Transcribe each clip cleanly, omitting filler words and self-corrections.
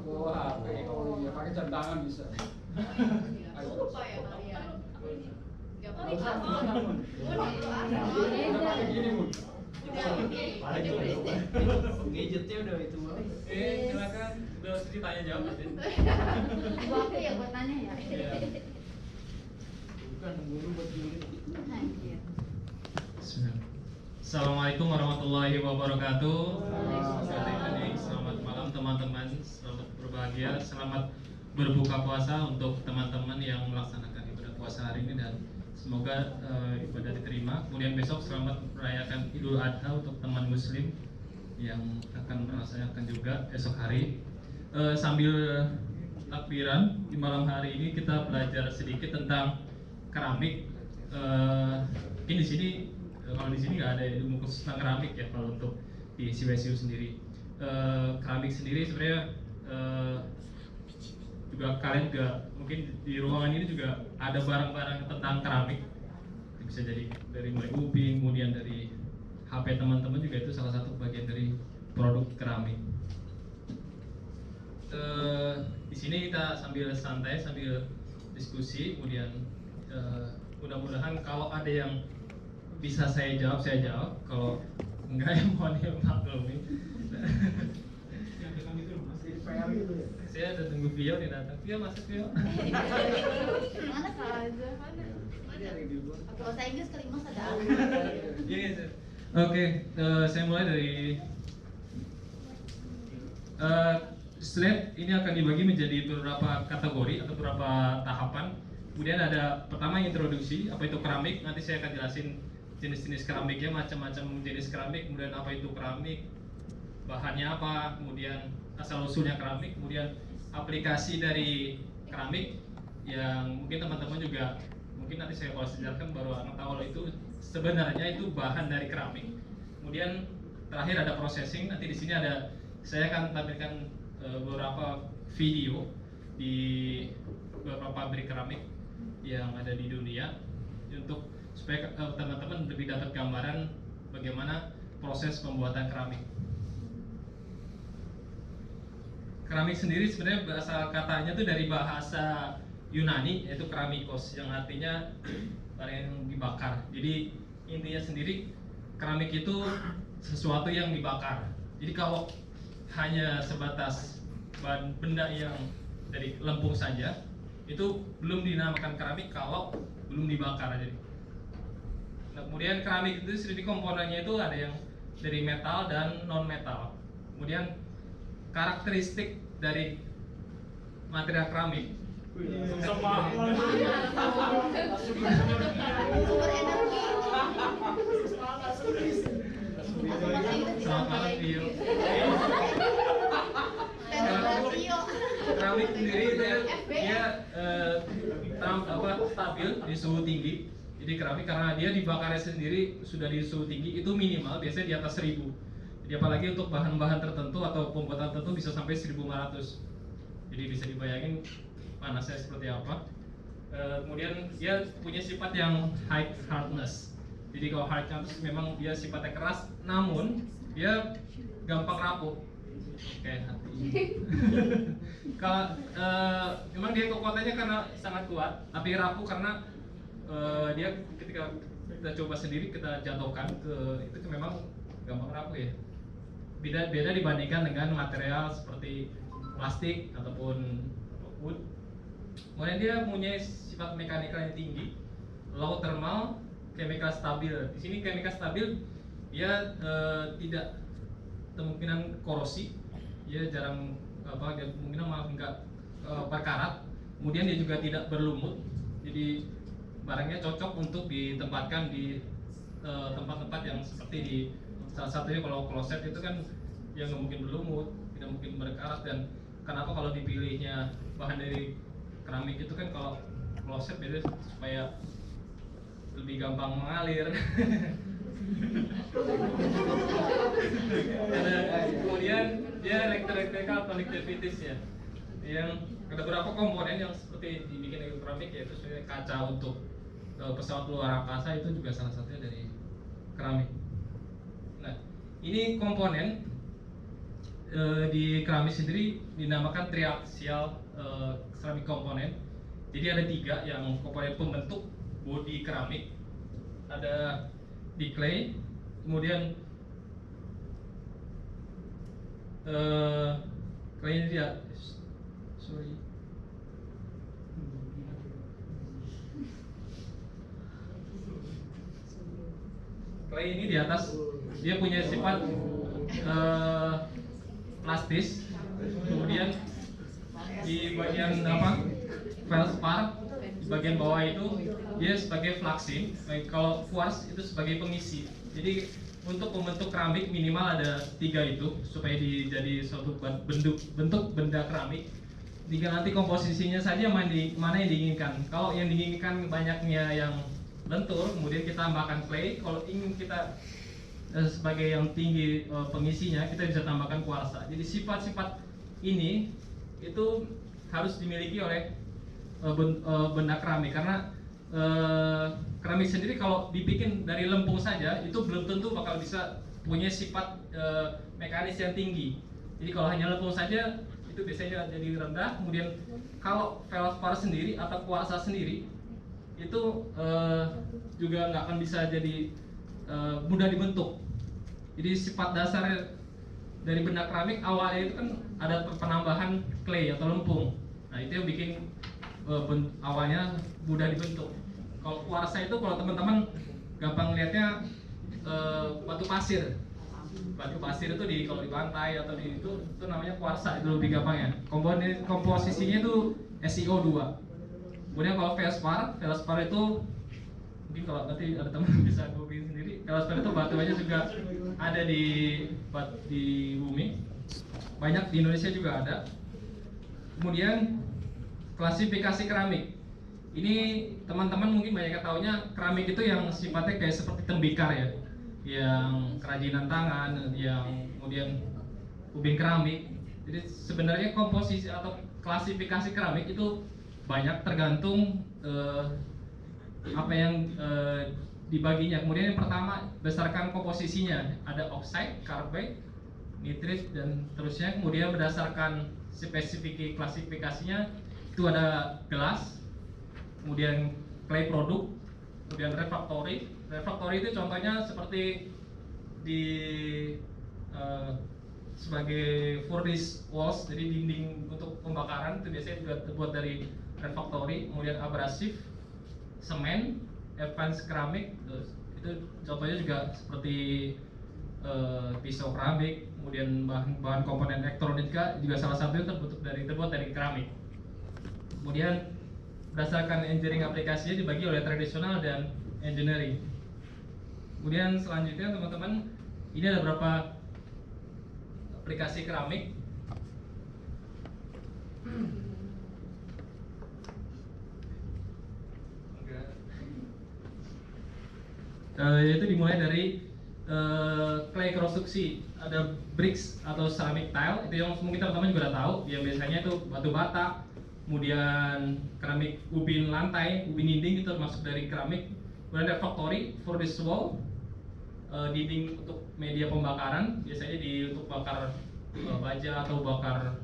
Wah, kalau ya pakai jam tangan bisa. Lupa ya kalian. Gak Nggak usah, apa-apa. gini, Bun. Gadgetnya udah itu mah. Silakan, udah sedih tanya jawab nanti. Waktu ya buat tanya ya. Iya. Bukan guru buat julid. Anjir. Assalamualaikum warahmatullahi wabarakatuh. Selamat malam teman-teman, selamat berbahagia, selamat berbuka puasa untuk teman-teman yang melaksanakan ibadah puasa hari ini dan semoga ibadah diterima. Kemudian besok selamat merayakan Idul Adha untuk teman muslim yang akan merasakan juga esok hari. Sambil takbiran di malam hari ini kita belajar sedikit tentang keramik. Mungkin di sini kalau di sini nggak ada ilmu khusus tentang keramik ya kalau untuk di CWSU sendiri. Keramik sendiri sebenarnya juga kalian juga mungkin di ruangan ini juga ada barang-barang tentang keramik, bisa jadi dari mulai ubin, kemudian dari HP teman-teman juga itu salah satu bagian dari produk keramik. Di sini kita sambil santai, sambil diskusi, kemudian mudah-mudahan kalau ada yang bisa saya jawab, kalau enggak ya mohon dimaklumi. Yang kita itu masih PR gitu ya. Saya ada tunggu Vio nih datang. Vio masuk Vio. Mana aja? Ada yang di luar. Pakai bahasa Inggris kali mas ada. Iya, sir. Oke, saya mulai dari slide ini akan dibagi menjadi beberapa kategori atau beberapa tahapan. Kemudian ada pertama introduksi, apa itu keramik. Nanti saya akan jelasin jenis-jenis keramiknya, macam-macam jenis keramik. Kemudian apa itu keramik, bahannya apa, kemudian asal-usulnya keramik, kemudian aplikasi dari keramik yang mungkin teman-teman juga mungkin nanti saya kalau sejarahkan baru akan tahu kalau itu sebenarnya itu bahan dari keramik. Kemudian terakhir ada processing. Nanti di sini ada saya akan tampilkan beberapa video di beberapa pabrik keramik yang ada di dunia untuk supaya teman-teman lebih dapat gambaran bagaimana proses pembuatan keramik. Keramik sendiri sebenarnya berasal katanya itu dari bahasa Yunani yaitu keramikos yang artinya barang yang dibakar. Jadi intinya sendiri keramik itu sesuatu yang dibakar. Jadi kalau hanya sebatas benda yang dari lempung saja itu belum dinamakan keramik kalau belum dibakar aja. Nah, kemudian keramik itu sendiri komponennya itu ada yang dari metal dan non metal. Kemudian karakteristik dari material keramik Sumber energi. selamat malam Vio. Keramik sendiri dia stabil di suhu tinggi. Jadi keramik karena dia dibakarnya sendiri sudah di suhu tinggi itu minimal biasanya di atas 1000. Jadi apalagi untuk bahan-bahan tertentu atau pembuatan tertentu bisa sampai 1500. Jadi bisa dibayangin panasnya seperti apa. Kemudian dia punya sifat yang high hardness. Jadi kalau hardness memang dia sifatnya keras, namun dia gampang rapuh. Kayak hati. Kalau memang dia kekuatannya karena sangat kuat, tapi rapuh karena dia ketika kita coba sendiri kita jatuhkan ke itu memang gampang rapuh ya. Beda dibandingkan dengan material seperti plastik ataupun wood. Kemudian dia punya sifat mekanikal yang tinggi, low thermal, chemical stabil. Di sini chemical stabil dia tidak kemungkinan korosi, dia jarang dia kemungkinan malah enggak berkarat. Kemudian dia juga tidak berlumut, jadi barangnya cocok untuk ditempatkan di tempat-tempat yang seperti di salah satunya kalau kloset itu kan yang nggak mungkin berlumut, tidak mungkin berkarat. Dan kenapa kalau dipilihnya bahan dari keramik itu kan kalau kloset biasanya supaya lebih gampang mengalir. dia electrical connectivities ya. Yang ada beberapa komponen yang seperti dibikin dari keramik, yaitu sebenarnya kaca untuk pesawat luar angkasa itu juga salah satunya dari keramik. Nah, ini komponen di keramik sendiri dinamakan triaxial ceramic komponen. Jadi ada 3 yang komponen pembentuk bodi keramik, ada di clay, kemudian clay ini dia, sorry, clay ini di atas dia punya sifat plastis, kemudian di bagian feldspar di bagian bawah itu dia sebagai fluxing. Kalau quartz itu sebagai pengisi. Jadi untuk membentuk keramik minimal ada 3 itu supaya jadi suatu bentuk benda keramik. Tinggal nanti komposisinya saja mana yang diinginkan. Kalau yang diinginkan banyaknya yang lentur, kemudian kita tambahkan clay. Kalau ingin kita sebagai yang tinggi pengisinya, kita bisa tambahkan kuarsa. Jadi sifat-sifat ini itu harus dimiliki oleh benda keramik, karena keramik sendiri kalau dibikin dari lempung saja itu belum tentu bakal bisa punya sifat mekanis yang tinggi. Jadi kalau hanya lempung saja itu biasanya jadi rendah. Kemudian kalau feldspar sendiri atau kuarsa sendiri itu juga nggak akan bisa jadi mudah dibentuk. Jadi sifat dasar dari benda keramik awalnya itu kan ada penambahan clay atau lempung. Nah itu yang bikin awalnya mudah dibentuk. Kalau kuarsa itu kalau teman-teman gampang lihatnya batu pasir. Batu pasir itu kalau di pantai atau di itu namanya kuarsa, itu lebih gampang ya. Komposisinya itu SiO2. Kemudian kalau feldspar itu mungkin kalau nanti ada teman bisa googling sendiri. Feldspar itu batuannya juga ada di bumi. Banyak di Indonesia juga ada. Kemudian klasifikasi keramik. Ini teman-teman mungkin banyak yang taunya keramik itu yang sifatnya kayak seperti tembikar ya, yang kerajinan tangan, yang kemudian ubin keramik. Jadi sebenarnya komposisi atau klasifikasi keramik itu banyak tergantung apa yang dibaginya. Kemudian yang pertama berdasarkan komposisinya, ada oxide, carbide, nitrit dan terusnya. Kemudian berdasarkan spesifik klasifikasinya itu ada gelas, kemudian clay produk, kemudian refractory. Refractory itu contohnya seperti di sebagai furnace walls, jadi dinding untuk pembakaran itu biasanya juga terbuat dari refractory. Kemudian abrasif, semen, advanced keramik, itu contohnya juga seperti pisau keramik. Kemudian bahan komponen elektronika juga salah satunya terbuat dari keramik. Kemudian berdasarkan engineering aplikasinya dibagi oleh tradisional dan engineering. Kemudian selanjutnya teman-teman, ini ada beberapa aplikasi keramik. Yaitu dimulai dari clay konstruksi, ada bricks atau ceramic tile, itu yang mungkin teman-teman juga udah tahu. Yang biasanya itu batu bata, kemudian keramik ubin lantai, ubin dinding itu termasuk dari keramik. Kemudian refractory, furnace wall, dinding untuk media pembakaran, biasanya untuk bakar baja atau bakar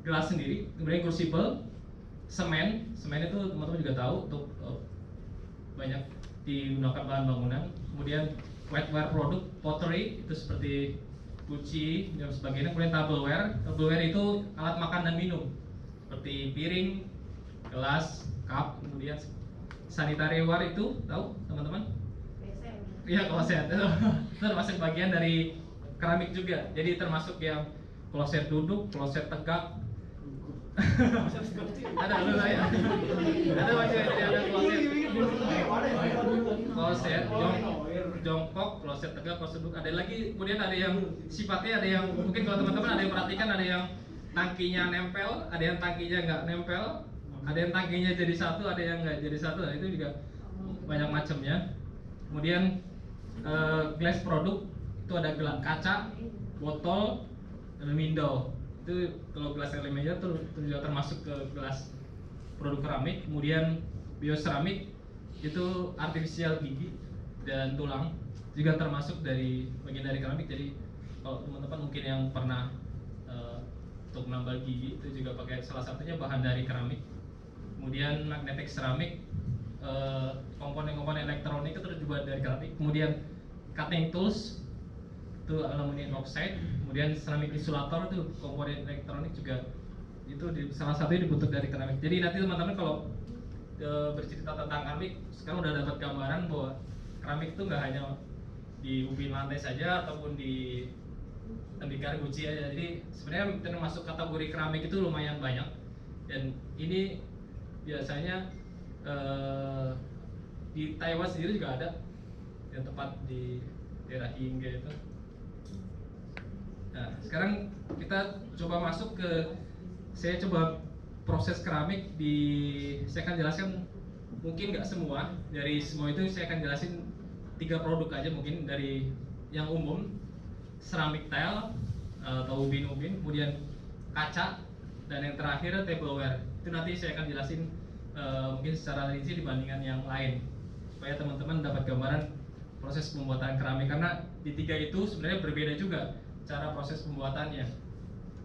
gelas sendiri. Kemudian crucible, semen itu teman-teman juga tahu untuk banyak digunakan bahan bangunan. Kemudian wetware produk, pottery itu seperti guci dan sebagainya. Kemudian tableware itu alat makan dan minum seperti piring, gelas, cup. Kemudian sanitary ware itu tahu teman-teman? Iya, kloset itu termasuk bagian dari keramik juga. Jadi termasuk yang kloset duduk, kloset tegak. Ada lu saya. Ada macam ada kloset jongkok, kloset tegak, kloset duduk. Ada lagi, kemudian ada yang sifatnya, ada yang mungkin kalau teman-teman ada yang perhatikan, ada yang tangkinya nempel, ada yang tangkinya nggak nempel, ada yang tangkinya jadi satu, ada yang nggak jadi satu. Nah, itu juga banyak macamnya. Kemudian glass produk itu ada gelas kaca, botol, window. Itu kalau gelas aluminium itu juga termasuk ke gelas produk keramik. Kemudian bioseramik itu artificial gigi dan tulang juga termasuk dari bagian dari keramik. Jadi kalau teman-teman mungkin yang pernah untuk menambal gigi itu juga pakai salah satunya bahan dari keramik. Kemudian magnetic ceramic, komponen-komponen elektronik itu juga dari keramik. Kemudian cutting tools itu aluminium oxide. Kemudian ceramic insulator itu komponen elektronik juga itu salah satunya dibentuk dari keramik. Jadi nanti teman-teman kalau bercerita tentang keramik, sekarang udah dapat gambaran bahwa keramik itu nggak hanya di ubin lantai saja ataupun di tembikar guci aja. Jadi sebenarnya termasuk kategori keramik itu lumayan banyak, dan ini biasanya di Taiwan sendiri juga ada yang tepat di daerah Hingga itu. Nah, sekarang kita coba masuk ke, saya coba proses keramik saya akan jelaskan mungkin nggak semua, dari semua itu saya akan jelasin 3 produk aja mungkin dari yang umum, ceramic tile atau ubin-ubin, kemudian kaca, dan yang terakhir tableware. Itu nanti saya akan jelasin mungkin secara rinci dibandingkan yang lain supaya teman-teman dapat gambaran proses pembuatan keramik, karena di 3 itu sebenarnya berbeda juga cara proses pembuatannya.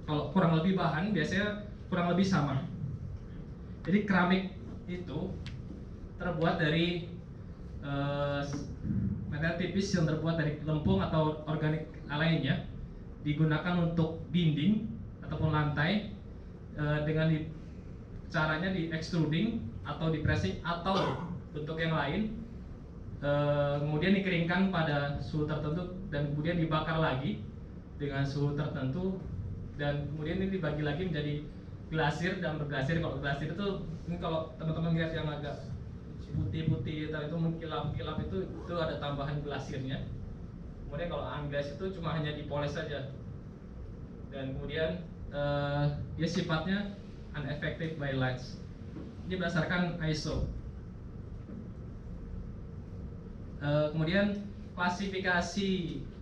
Kalau kurang lebih bahan biasanya kurang lebih sama. Jadi keramik itu terbuat dari material tipis yang terbuat dari lempung atau organik lainnya, digunakan untuk dinding ataupun lantai dengan caranya di extruding atau di pressing atau bentuk yang lain, kemudian dikeringkan pada suhu tertentu dan kemudian dibakar lagi dengan suhu tertentu, dan kemudian ini dibagi lagi menjadi glasir dan berglasir. Kalau glasir itu, ini kalau teman-teman lihat yang agak putih-putih itu mengkilap-kilap itu ada tambahan glasirnya. Kemudian kalau unglass itu cuma hanya dipoles saja, dan kemudian dia sifatnya unaffected by lights. Ini berdasarkan ISO. Kemudian klasifikasi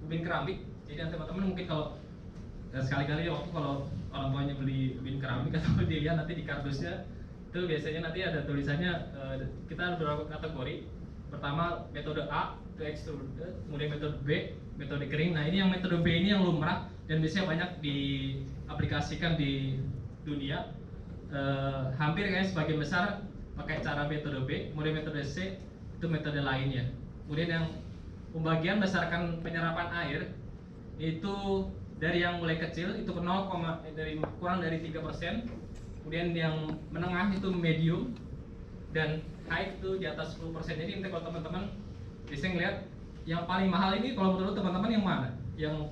ubin keramik. Jadi teman-teman mungkin kalau sekali-kali waktu kalau orang tuanya beli ubin keramik atau dilihat nanti di kardusnya itu biasanya nanti ada tulisannya, kita ada beberapa kategori. Pertama metode A itu extrude, kemudian metode B metode kering. Nah ini yang metode B ini yang lumrah dan biasanya banyak diaplikasikan di dunia. Hampir kayaknya sebagian besar pakai cara metode B. Kemudian metode C itu metode lainnya. Kemudian yang pembagian berdasarkan penyerapan air itu dari yang mulai kecil itu ke kurang dari 3%. Kemudian yang menengah itu medium, dan high itu di atas 10%. Jadi nanti kalau teman-teman bisa ngeliat yang paling mahal ini, kalau menurut teman-teman yang mana? Yang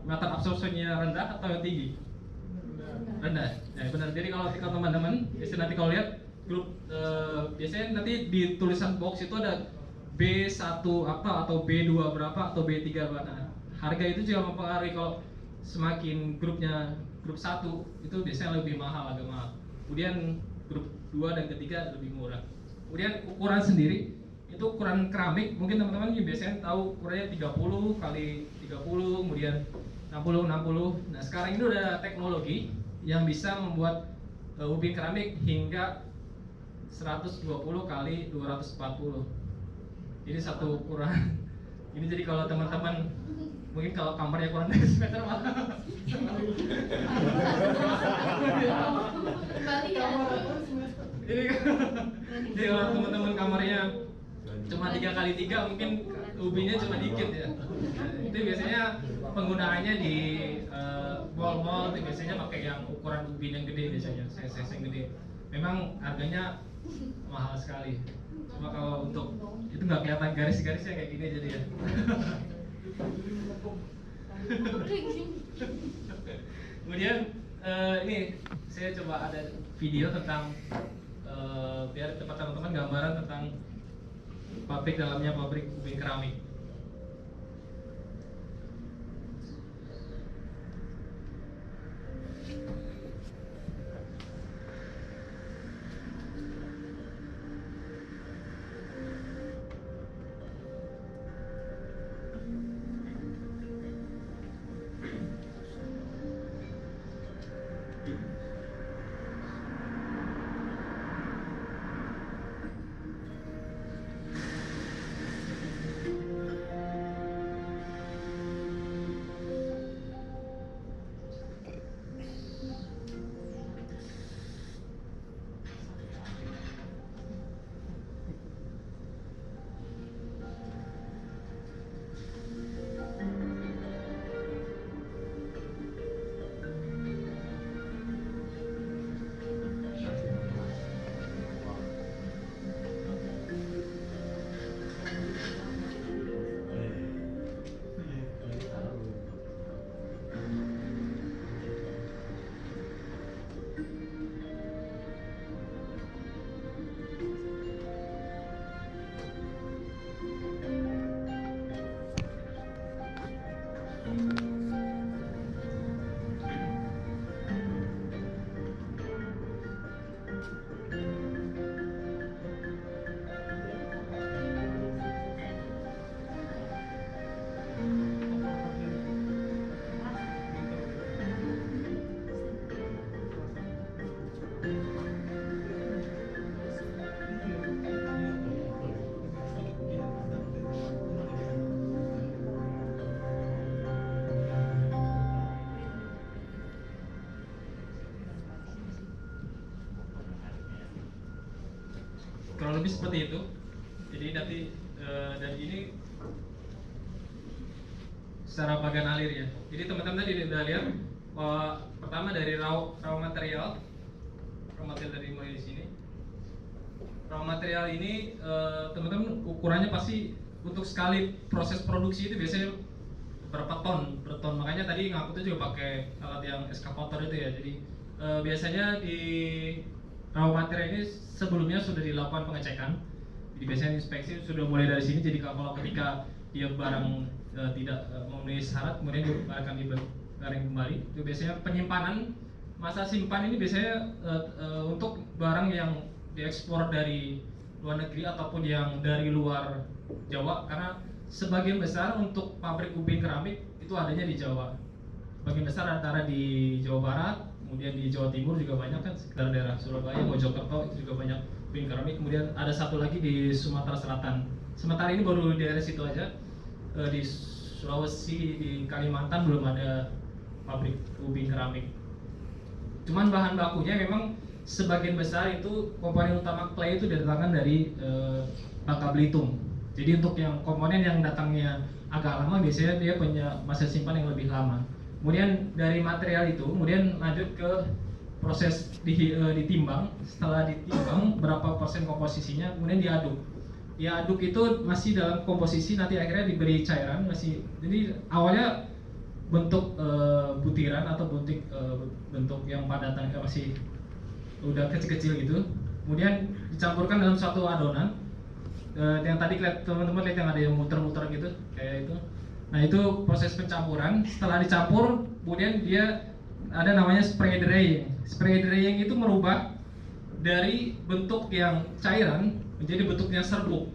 meter absorpsinya rendah atau yang tinggi? Rendah. Nah, benar. Jadi kalau teman-teman biasanya nanti kalau lihat grup biasanya nanti di tulisan box itu ada B1 apa atau B2 berapa atau B3 berapa. Nah, harga itu juga mempengaruhi. Kalau semakin grupnya grup 1 itu biasanya lebih mahal, agak mahal. Kemudian grup 2 dan ketiga lebih murah. Kemudian ukuran sendiri itu ukuran keramik, mungkin teman-teman biasanya tahu ukurannya 30 kali 30, kemudian 60 60. Nah, sekarang ini udah ada teknologi yang bisa membuat ubin keramik hingga 120 kali 240. Jadi satu ukuran. Ini jadi kalau teman-teman mungkin kalau kamarnya kurang dari meter malah. Kembali ya. Jadi kalau teman-teman kamarnya cuma 3 kali 3 mungkin ubinnya cuma dikit ya. Itu biasanya penggunaannya di mall-mall itu biasanya pakai yang ukuran ubin yang gede biasanya, size yang gede. Memang harganya mahal sekali. Cuma kalau untuk itu nggak kelihatan garis-garisnya kayak gini jadi ya. Kemudian ini saya coba ada video tentang biar dapat teman-teman gambaran tentang pabrik dalamnya pabrik ubin keramik. kurang lebih seperti itu. Jadi nanti dari ini secara bagian alir ya. Jadi teman-teman tadi udah lihat pertama dari raw material dari mulai di sini. Raw material ini teman-teman ukurannya pasti untuk sekali proses produksi itu biasanya berapa ton, makanya tadi ngangkutnya juga pakai alat yang eskavator itu ya. Jadi biasanya di raw material ini sebelumnya sudah dilakukan pengecekan. Jadi biasanya inspeksi sudah mulai dari sini. Jadi kalau ketika dia barang tidak memenuhi syarat, kemudian akan digaring kembali. Itu biasanya penyimpanan, masa simpan ini biasanya untuk barang yang diekspor dari luar negeri ataupun yang dari luar Jawa, karena sebagian besar untuk pabrik ubin keramik itu adanya di Jawa. Sebagian besar antara di Jawa Barat, kemudian di Jawa Timur juga banyak kan, sekitar daerah Surabaya, Mojokerto itu juga banyak ubin keramik. Kemudian ada satu lagi di Sumatera Selatan. Sementara ini baru di daerah situ aja. Di Sulawesi, di Kalimantan belum ada pabrik ubin keramik. Cuman bahan bakunya memang sebagian besar itu komponen utama clay itu didatangkan dari Bangka Belitung. Jadi untuk yang komponen yang datangnya agak lama biasanya dia punya masa simpan yang lebih lama. Kemudian dari material itu kemudian lanjut ke proses ditimbang. Setelah ditimbang berapa persen komposisinya, kemudian diaduk. Diaduk itu masih dalam komposisi, nanti akhirnya diberi cairan masih. Jadi awalnya bentuk butiran atau bentuk yang padatan masih udah kecil-kecil gitu. Kemudian dicampurkan dalam satu adonan. Yang tadi teman-teman lihat yang ada yang muter-muter gitu kayak itu. Nah itu proses pencampuran. Setelah dicampur, kemudian dia ada namanya spray drying. Spray drying itu merubah dari bentuk yang cairan menjadi bentuknya serbuk.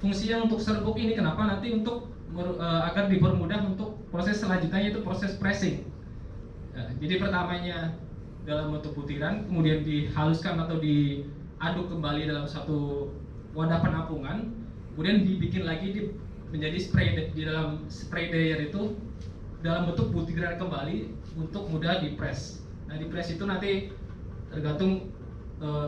Fungsinya untuk serbuk ini kenapa? Nanti untuk agar dipermudah untuk proses selanjutnya, yaitu proses pressing. Jadi pertamanya dalam bentuk butiran, kemudian dihaluskan atau diaduk kembali dalam satu wadah penampungan, kemudian dibikin lagi menjadi spray di dalam spray dryer itu dalam bentuk butiran kembali untuk mudah dipres. Nah dipres itu nanti tergantung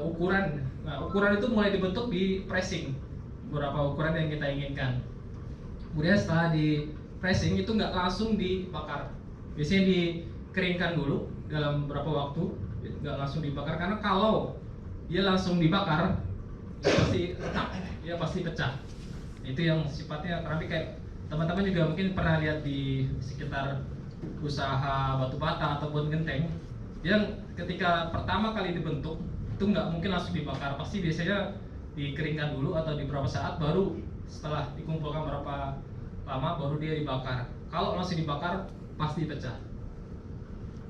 ukuran. Nah ukuran itu mulai dibentuk di pressing, beberapa ukuran yang kita inginkan. Kemudian setelah di pressing itu nggak langsung dibakar, biasanya dikeringkan dulu dalam beberapa waktu, nggak langsung dibakar, karena kalau dia langsung dibakar ya pasti retak, ya pasti pecah. Itu yang sifatnya keramik. Kayak teman-teman juga mungkin pernah lihat di sekitar usaha batu bata ataupun genteng, yang ketika pertama kali dibentuk itu nggak mungkin langsung dibakar, pasti biasanya dikeringkan dulu atau di beberapa saat, baru setelah dikumpulkan berapa lama baru dia dibakar. Kalau masih dibakar pasti pecah.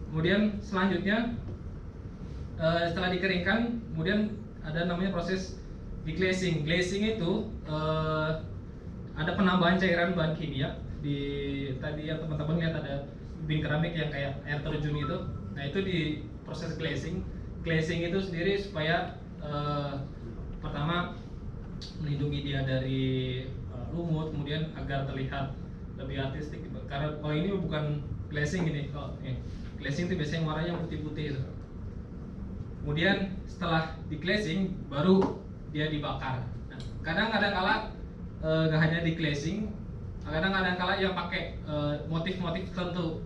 Kemudian selanjutnya setelah dikeringkan, kemudian ada namanya proses deglazing. Glazing itu ada penambahan cairan bahan kimia. Di tadi yang teman-teman lihat ada ubin keramik yang kayak air terjun itu. Nah itu di proses glazing. Glazing itu sendiri supaya pertama melindungi dia dari lumut, kemudian agar terlihat lebih artistik. Karena kalau ini bukan glazing ini, kalau glazing itu biasanya warnanya putih-putih. Kemudian setelah di glazing baru dia dibakar. Nah, kadang-kadang kala nggak hanya di glazing, kadang-kadang kala yang pakai motif-motif tertentu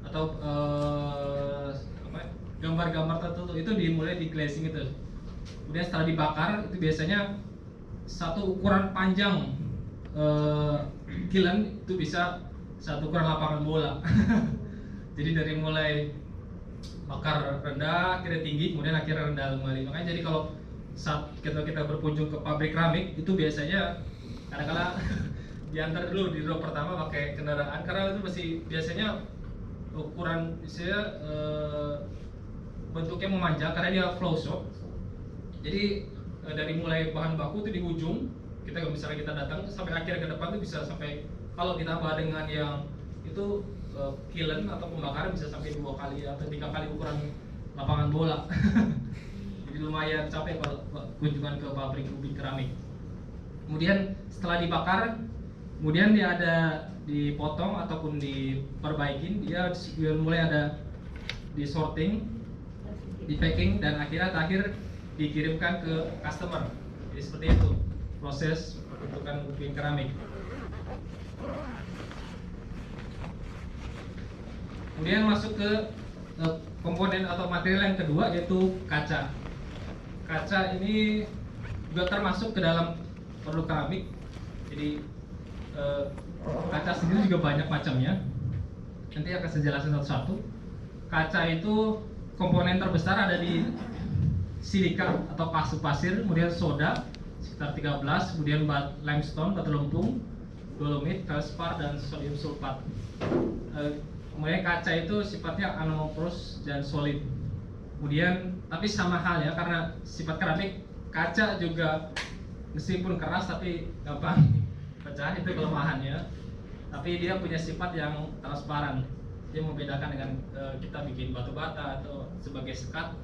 atau gambar-gambar tertentu itu dimulai di glazing itu. Kemudian setelah dibakar itu biasanya satu ukuran panjang kiln itu bisa satu ukuran lapangan bola. Jadi dari mulai bakar rendah, akhirnya tinggi, kemudian akhirnya rendah kembali. Makanya jadi kalau saat kita berkunjung ke pabrik keramik itu biasanya kadang-kadang diantar dulu di row pertama pakai kendaraan, karena itu masih biasanya ukuran saya bentuknya memanjang karena dia flow shop. Jadi dari mulai bahan baku itu di ujung, kita misalnya kita datang sampai akhir ke depan itu bisa sampai, kalau ditambah dengan yang itu kiln atau pembakaran bisa sampai 2 kali atau 3 kali ukuran lapangan bola. Jadi lumayan capek kalau kunjungan ke pabrik ubin keramik. Kemudian setelah dibakar, kemudian dia ada dipotong ataupun diperbaikin, dia mulai ada di sorting, di packing, dan akhirnya terakhir dikirimkan ke customer. Jadi seperti itu proses pembentukan puing keramik. Kemudian masuk ke komponen atau material yang kedua, yaitu kaca. Kaca ini juga termasuk ke dalam produk keramik. Jadi kaca sendiri juga banyak macamnya. Nanti akan saya jelaskan satu-satu. Kaca itu komponen terbesar ada di silika atau pasir, kemudian soda sekitar 13, kemudian limestone, batu lempung, dolomit, feldspar, dan sodium sulfat. Kemudian kaca itu sifatnya anamorphous dan solid. Kemudian tapi sama halnya karena sifat keramik, kaca juga meskipun keras tapi gampang pecah, itu kelemahannya. Tapi dia punya sifat yang transparan. Dia membedakan dengan kita bikin batu bata atau sebagai sekat.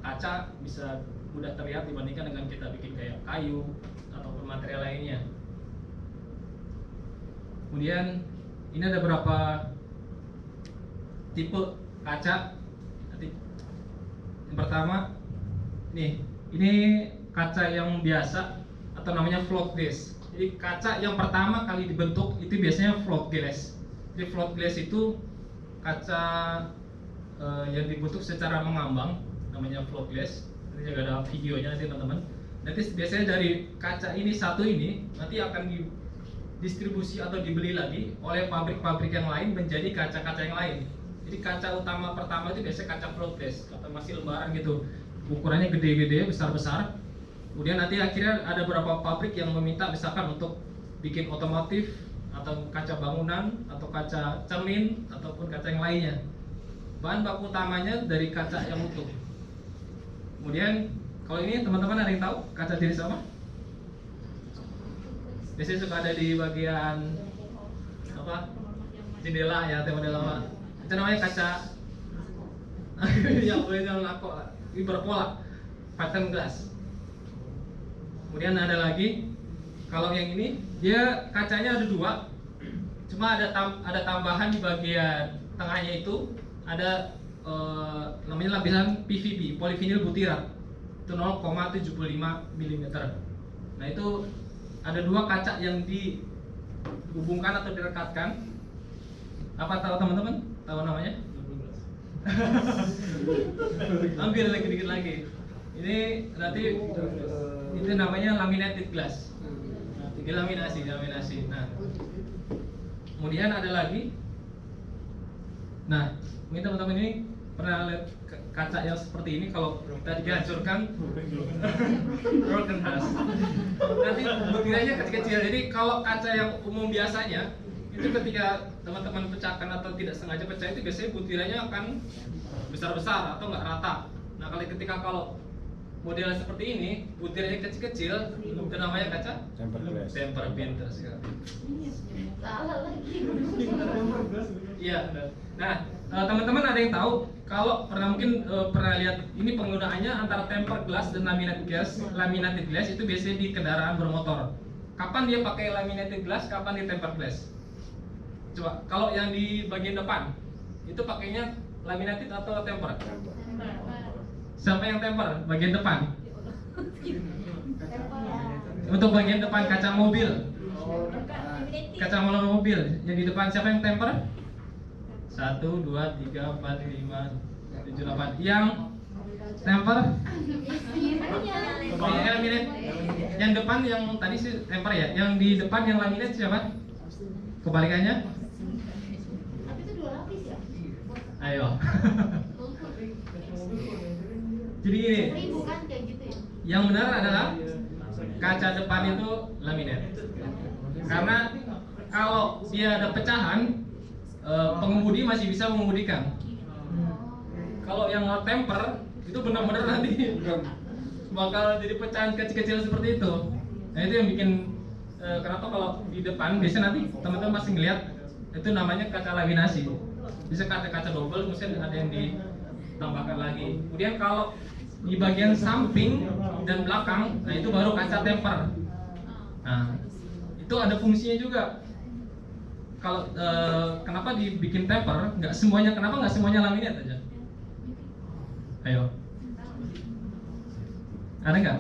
Kaca bisa mudah terlihat dibandingkan dengan kita bikin kayak kayu ataupun material lainnya. Kemudian ini ada beberapa tipe kaca. Yang pertama, ini kaca yang biasa atau namanya float glass. Jadi kaca yang pertama kali dibentuk itu biasanya float glass. Jadi float glass itu kaca yang dibentuk secara mengambang, namanya float glass. Ini juga ada videonya nanti teman-teman. Nanti biasanya dari kaca ini satu ini nanti akan didistribusi atau dibeli lagi oleh pabrik-pabrik yang lain menjadi kaca-kaca yang lain. Jadi kaca utama pertama itu biasanya kaca float glass atau masih lembaran gitu, ukurannya gede-gede, besar-besar. Kemudian nanti akhirnya ada beberapa pabrik yang meminta misalkan untuk bikin otomotif atau kaca bangunan atau kaca cermin ataupun kaca yang lainnya. Bahan baku utamanya dari kaca yang utuh. Kemudian kalau ini teman-teman ada yang tahu kaca jenis apa? Biasanya suka ada di bagian apa? Jendela ya, model lama. Itu namanya kaca yang boleh jalan aku ini berpola, pattern glass. Kemudian ada lagi, kalau yang ini dia kacanya ada dua, cuma ada tambahan di bagian tengahnya itu ada namanya lapisan PVB, polyvinyl butirat, itu 0,75 mm. Nah itu ada dua kaca yang dihubungkan atau direkatkan. Apa tahu teman-teman? Tahu namanya? Hampir lagi dikit lagi. Ini nanti itu namanya laminated glass. Laminasi. Nah, kemudian ada lagi. Nah, mungkin teman-teman ini pernah lihat kaca yang seperti ini kalau kita dihancurkan broken glass. Nanti butirannya kecil-kecil. Jadi kalau kaca yang umum biasanya itu ketika teman-teman pecahkan atau tidak sengaja pecah itu biasanya butirannya akan besar-besar atau nggak rata. Nah kalau modelnya seperti ini, butirannya kecil-kecil, itu namanya kaca tempered glass. tempered, pinter sekali. Salah lagi. Iya. Nah teman-teman ada yang tahu kalau pernah lihat ini penggunaannya antara tempered glass dan laminated glass. Laminated glass itu biasanya di kendaraan bermotor. Kapan dia pakai laminated glass, kapan dia tempered glass? Coba, kalau yang di bagian depan itu pakainya laminated atau tempered? Siapa yang tempered? Bagian depan. Untuk bagian depan kaca mobil. Kaca mobil yang di depan siapa yang tempered? 1, 2, 3, 4, 5, 7, 8. Yang tempered? Laminate. Yang depan yang tadi sih tempered ya. Yang di depan yang laminate siapa? Kebalikannya? Tapi itu 2 lapis ya? Ayo. Jadi ini, 1000 kan kayak gitu ya? yang benar adalah kaca depan itu laminate. Karena kalau dia ada pecahan, pengemudi masih bisa mengemudikan. Kalau yang temper itu benar-benar nanti bakal jadi pecahan kecil-kecil seperti itu. Nah itu yang bikin kenapa kalau di depan biasanya nanti teman-teman masih ngeliat itu namanya kaca laminasi. Bisa kaca double, mungkin ada yang ditambahkan lagi. Kemudian kalau di bagian samping dan belakang, nah itu baru kaca temper. Nah itu ada fungsinya juga. Kalau kenapa dibikin temper? Kenapa nggak semuanya laminate aja? Ayo. Ada nggak?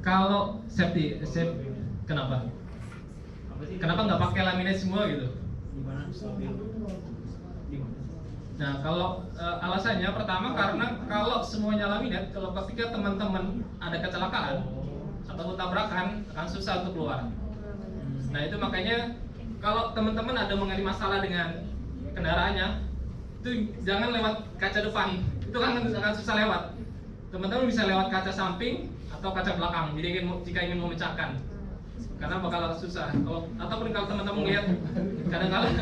Kalau safety, kenapa? Kenapa nggak pakai laminate semua gitu? Gimana? Stabil. Gimana? Nah, kalau alasannya pertama karena kalau semuanya laminate, kalau ketika teman-teman ada kecelakaan atau tabrakan akan susah untuk keluar. Nah, itu makanya kalau teman-teman ada mengalami masalah dengan kendaraannya, itu jangan lewat kaca depan, itu kan akan susah lewat. Teman-teman bisa lewat kaca samping atau kaca belakang. Jadi jika ingin memecahkan, karena bakal susah. Ataupun kalau teman-teman lihat kadang-kadang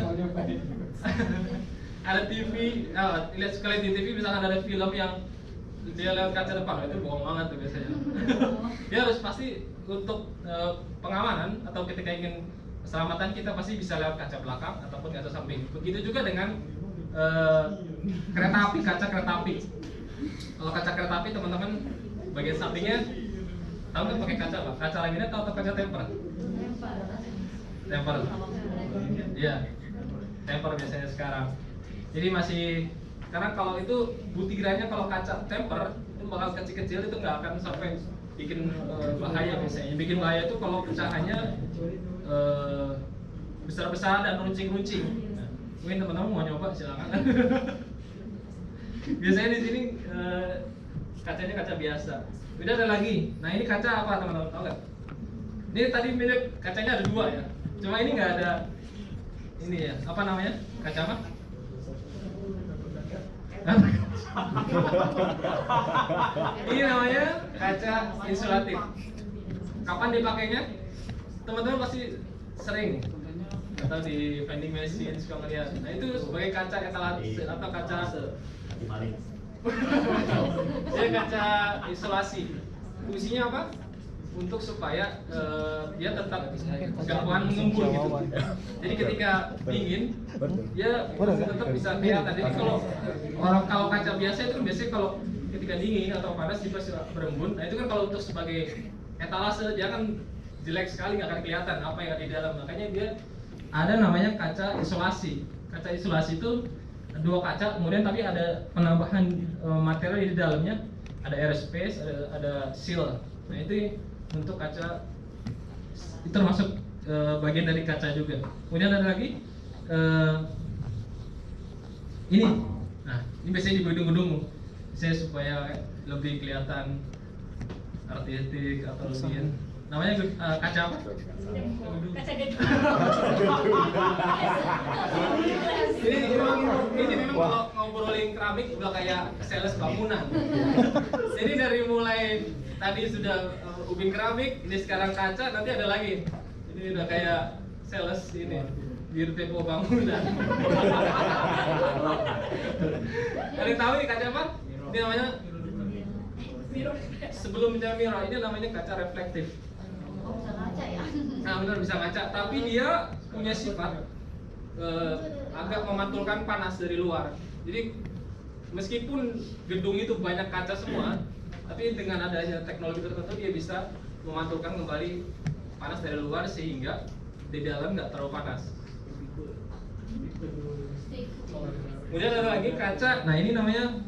ada TV, lihat sekali di TV misalkan ada film yang dia lewat kaca depan, itu bohong banget tuh biasanya. Dia harus pasti untuk pengamanan atau ketika ingin keselamatan kita pasti bisa lewat kaca belakang ataupun kaca samping. Begitu juga dengan kereta api, kaca kereta api. Kalau kaca kereta api teman-teman bagian sampingnya tahu nggak pakai kaca apa? Kaca laminate atau kaca temper? Temper. Iya, temper biasanya sekarang. Jadi masih karena kalau itu butirannya kalau kaca temper itu bakal kecil-kecil, itu nggak akan sampai bikin bahaya biasanya. Yang bikin bahaya itu kalau pecahannya besar-besar dan runcing-runcing. Nah, mungkin teman-teman mau nyoba silakan. Biasanya di sini kacanya kaca biasa. Udah ada lagi. Nah ini kaca apa teman-teman tahu nggak? Ini tadi mirip kacanya ada dua ya. Cuma ini nggak ada ini ya. Apa namanya? Kaca apa? Ini namanya kaca insulatif. Kapan dipakainya? Teman-teman pasti sering atau di vending machine suka ngeliat. Nah itu sebagai kaca etalase atau kaca dia kaca isolasi. Fungsinya apa? Untuk supaya dia tetap gangguan mengembul gitu. Jadi ketika dingin, dia tetap bisa kelihatan. Jadi kalau kaca biasa itu biasanya kalau ketika dingin atau panas dia pasti berembun. Nah itu kan kalau untuk sebagai etalase dia kan jelek sekali, nggak akan kelihatan apa yang ada di dalam. Makanya dia ada namanya kaca isolasi. Kaca isolasi itu dua kaca, kemudian tapi ada penambahan material di dalamnya, ada airspace, ada seal. Nah itu untuk kaca itu termasuk bagian dari kaca juga. Kemudian ada lagi ini. Nah ini biasanya di gedung-gedung, biasanya supaya lebih kelihatan artistik atau lebih namanya kaca apa? Kaca gedung. Ini memang kalau ngobrolin keramik udah kayak sales bangunan. Jadi dari mulai tadi sudah ubin keramik, ini sekarang kaca, nanti ada lagi. Ini udah kayak sales ini biar depo bangunan. Ada yang tahu ini kaca apa? Ini namanya sebelum mirror, ini namanya kaca reflektif. Oh, bisa ngaca ya? Nah benar bisa ngaca, tapi dia punya sifat agak memantulkan panas dari luar. Jadi meskipun gedung itu banyak kaca semua, tapi dengan adanya teknologi tertentu dia bisa memantulkan kembali panas dari luar sehingga di dalam nggak terlalu panas. Kemudian ada lagi kaca, nah ini namanya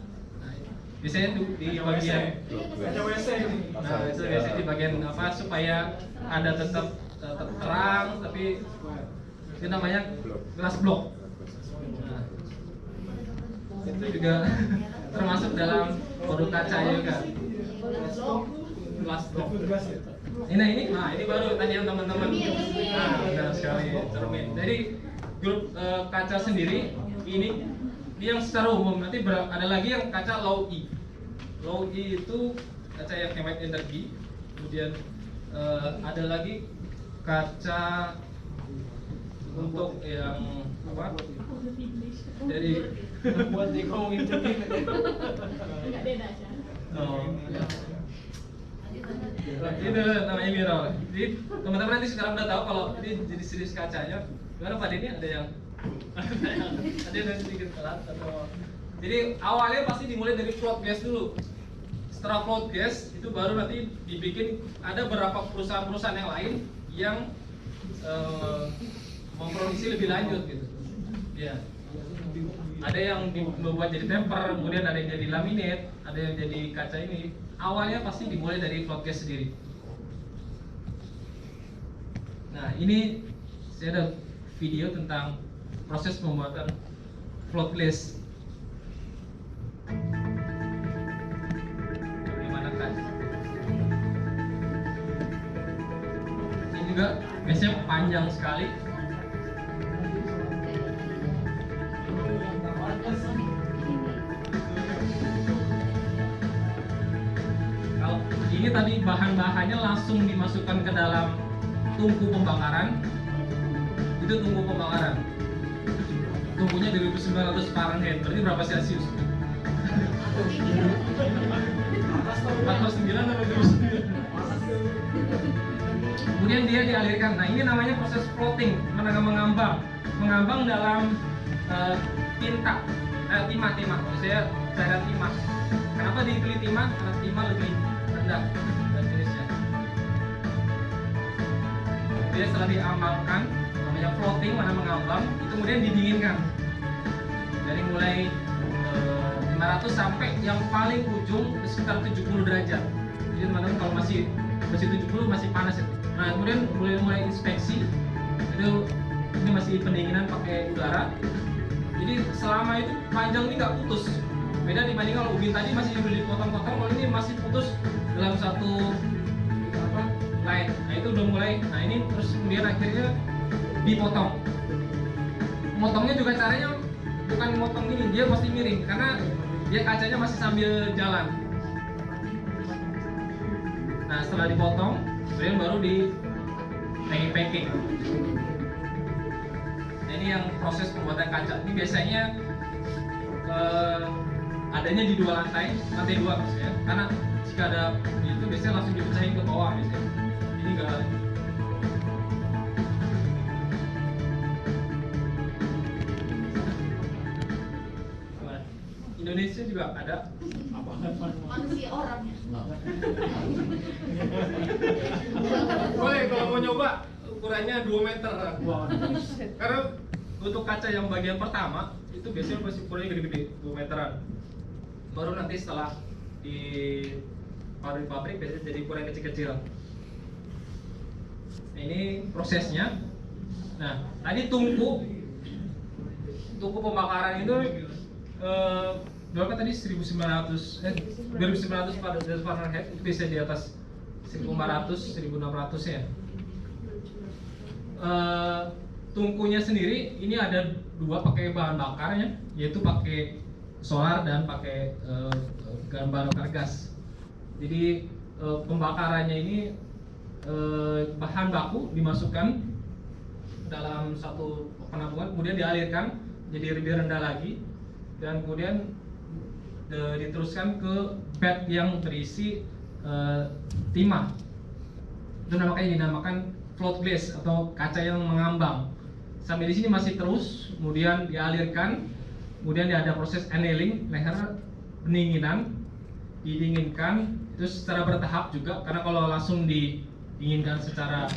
biasanya di bagian Kaca WC ini. nah itu biasanya di bagian apa supaya ada tetap terang tapi itu namanya glass block. Nah, itu juga termasuk dalam produk kaca juga. Glass block. Ini baru tadi yang teman-teman. Nah, benar sekali cermin. Jadi grup kaca sendiri ini yang secara umum, nanti ada lagi yang kaca low E. Low E itu kaca yang hemat energi. Kemudian ada lagi kaca untuk yang apa? Dari buat ngomongin cermin. Oh. Ini namanya mirror. Jadi teman-teman nanti sekarang udah tahu kalau ini jadi series kacanya. Gimana Pak Denny, ada yang sedikit telat atau? Jadi awalnya pasti dimulai dari float gas dulu. Setelah float gas itu baru nanti dibikin ada beberapa perusahaan-perusahaan yang lain yang memproduksi lebih lanjut gitu. Ya. Ada yang membuat jadi temper, kemudian ada yang jadi laminate, ada yang jadi kaca ini. Awalnya pasti dimulai dari float gas sendiri. Nah, ini saya ada video tentang proses pembuatan float glass. Bagaimana kan? Ini juga biasanya panjang sekali. Kalau ini tadi bahan-bahannya langsung dimasukkan ke dalam tungku pembakaran. Itu tungku pembakaran. Tungkunya 1900 Fahrenheit. Berarti berapa Celcius? 49 atau 29? Kemudian dia dialirkan. Nah, ini namanya proses floating, mengambang. Mengambang dalam timah. Saya cairan timah. Kenapa dipilih timah? Karena timah lebih rendah dan jenisnya. Kemudian setelah diambangkan, namanya floating, mana mengambang, itu kemudian didinginkan. Dari mulai 500 sampai yang paling ujung sekitar 70 derajat. Jadi teman-teman kalau masih 70 masih panas itu. Nah, kemudian mulai inspeksi itu ini masih pendinginan pakai udara. Jadi selama itu panjang ini nggak putus. Beda dibanding kalau ubin tadi masih dipotong-potong, kalau ini masih putus dalam satu line. Nah, itu udah mulai. Nah, ini terus kemudian akhirnya dipotong. Motongnya juga caranya bukan motong gini, dia mesti miring karena dia kacanya masih sambil jalan. Nah, setelah dipotong, kemudian baru di packing. Nah, ini yang proses pembuatan kaca. Ini biasanya adanya di lantai 2 maksudnya. Karena jika ada itu biasanya langsung dipecahin ke bawah biasanya. Ini enggak. Indonesia juga ada Manusia orang ya. boleh kalau mau nyoba ukurannya 2 meter. Karena untuk kaca yang bagian pertama itu biasanya masih ukurannya gede-gede 2 meteran. Baru nanti setelah di pabrik biasanya jadi ukuran kecil-kecil. Nah, ini prosesnya. Nah, tadi tungku pembakaran itu berapa tadi 1900 Fahrenheit itu bisa di atas 1500 1600 ya. Tungkunya sendiri ini ada 2 pakai bahan bakarnya, yaitu pakai solar dan pakai bahan bakar gas. Jadi pembakarannya ini bahan baku dimasukkan dalam satu penampungan, kemudian dialirkan jadi lebih rendah lagi, dan kemudian diteruskan ke bed yang berisi timah. Itu makanya dinamakan float glass atau kaca yang mengambang. Sampai di sini masih terus, kemudian dialirkan, kemudian ada proses annealing, leher pendinginan, didinginkan itu secara bertahap juga, karena kalau langsung didinginkan secara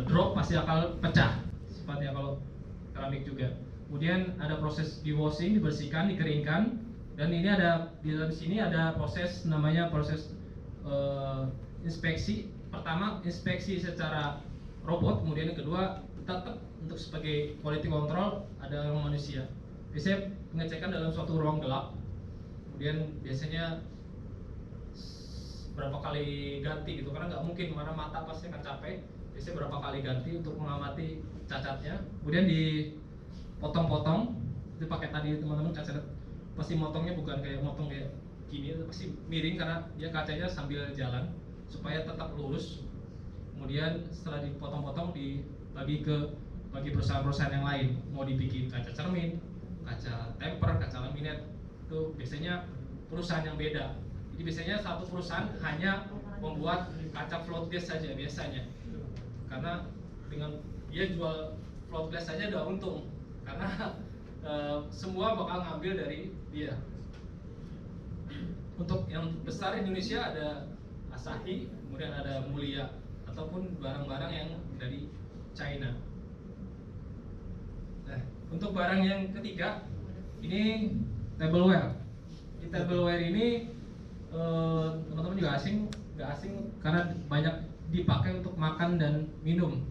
drop pasti akan pecah sifatnya kalau keramik juga. Kemudian ada proses di washing, dibersihkan, dikeringkan, dan ini ada di dalam sini ada proses namanya proses inspeksi. Pertama inspeksi secara robot, kemudian yang kedua tetap untuk sebagai quality control ada orang manusia. Biasanya pengecekan dalam suatu ruang gelap, kemudian biasanya berapa kali ganti gitu, karena nggak mungkin mana mata pasti akan capek. Biasanya berapa kali ganti untuk mengamati cacatnya, kemudian dipotong-potong. Itu pakai tadi teman-teman cacat, pasti motongnya bukan kayak motong kayak gini, pasti miring karena dia kacanya sambil jalan supaya tetap lurus. Kemudian setelah dipotong-potong dibagi ke perusahaan-perusahaan yang lain, mau dibikin kaca cermin, kaca temper, kaca laminat, itu biasanya perusahaan yang beda. Jadi biasanya satu perusahaan hanya membuat kaca float glass saja biasanya, karena dengan dia jual float glass saja udah untung, karena semua bakal ngambil dari dia. Untuk yang besar Indonesia ada Asahi, kemudian ada Mulia, ataupun barang-barang yang dari China. Nah, untuk barang yang ketiga ini tableware. Di tableware ini teman-teman juga nggak asing karena banyak dipakai untuk makan dan minum.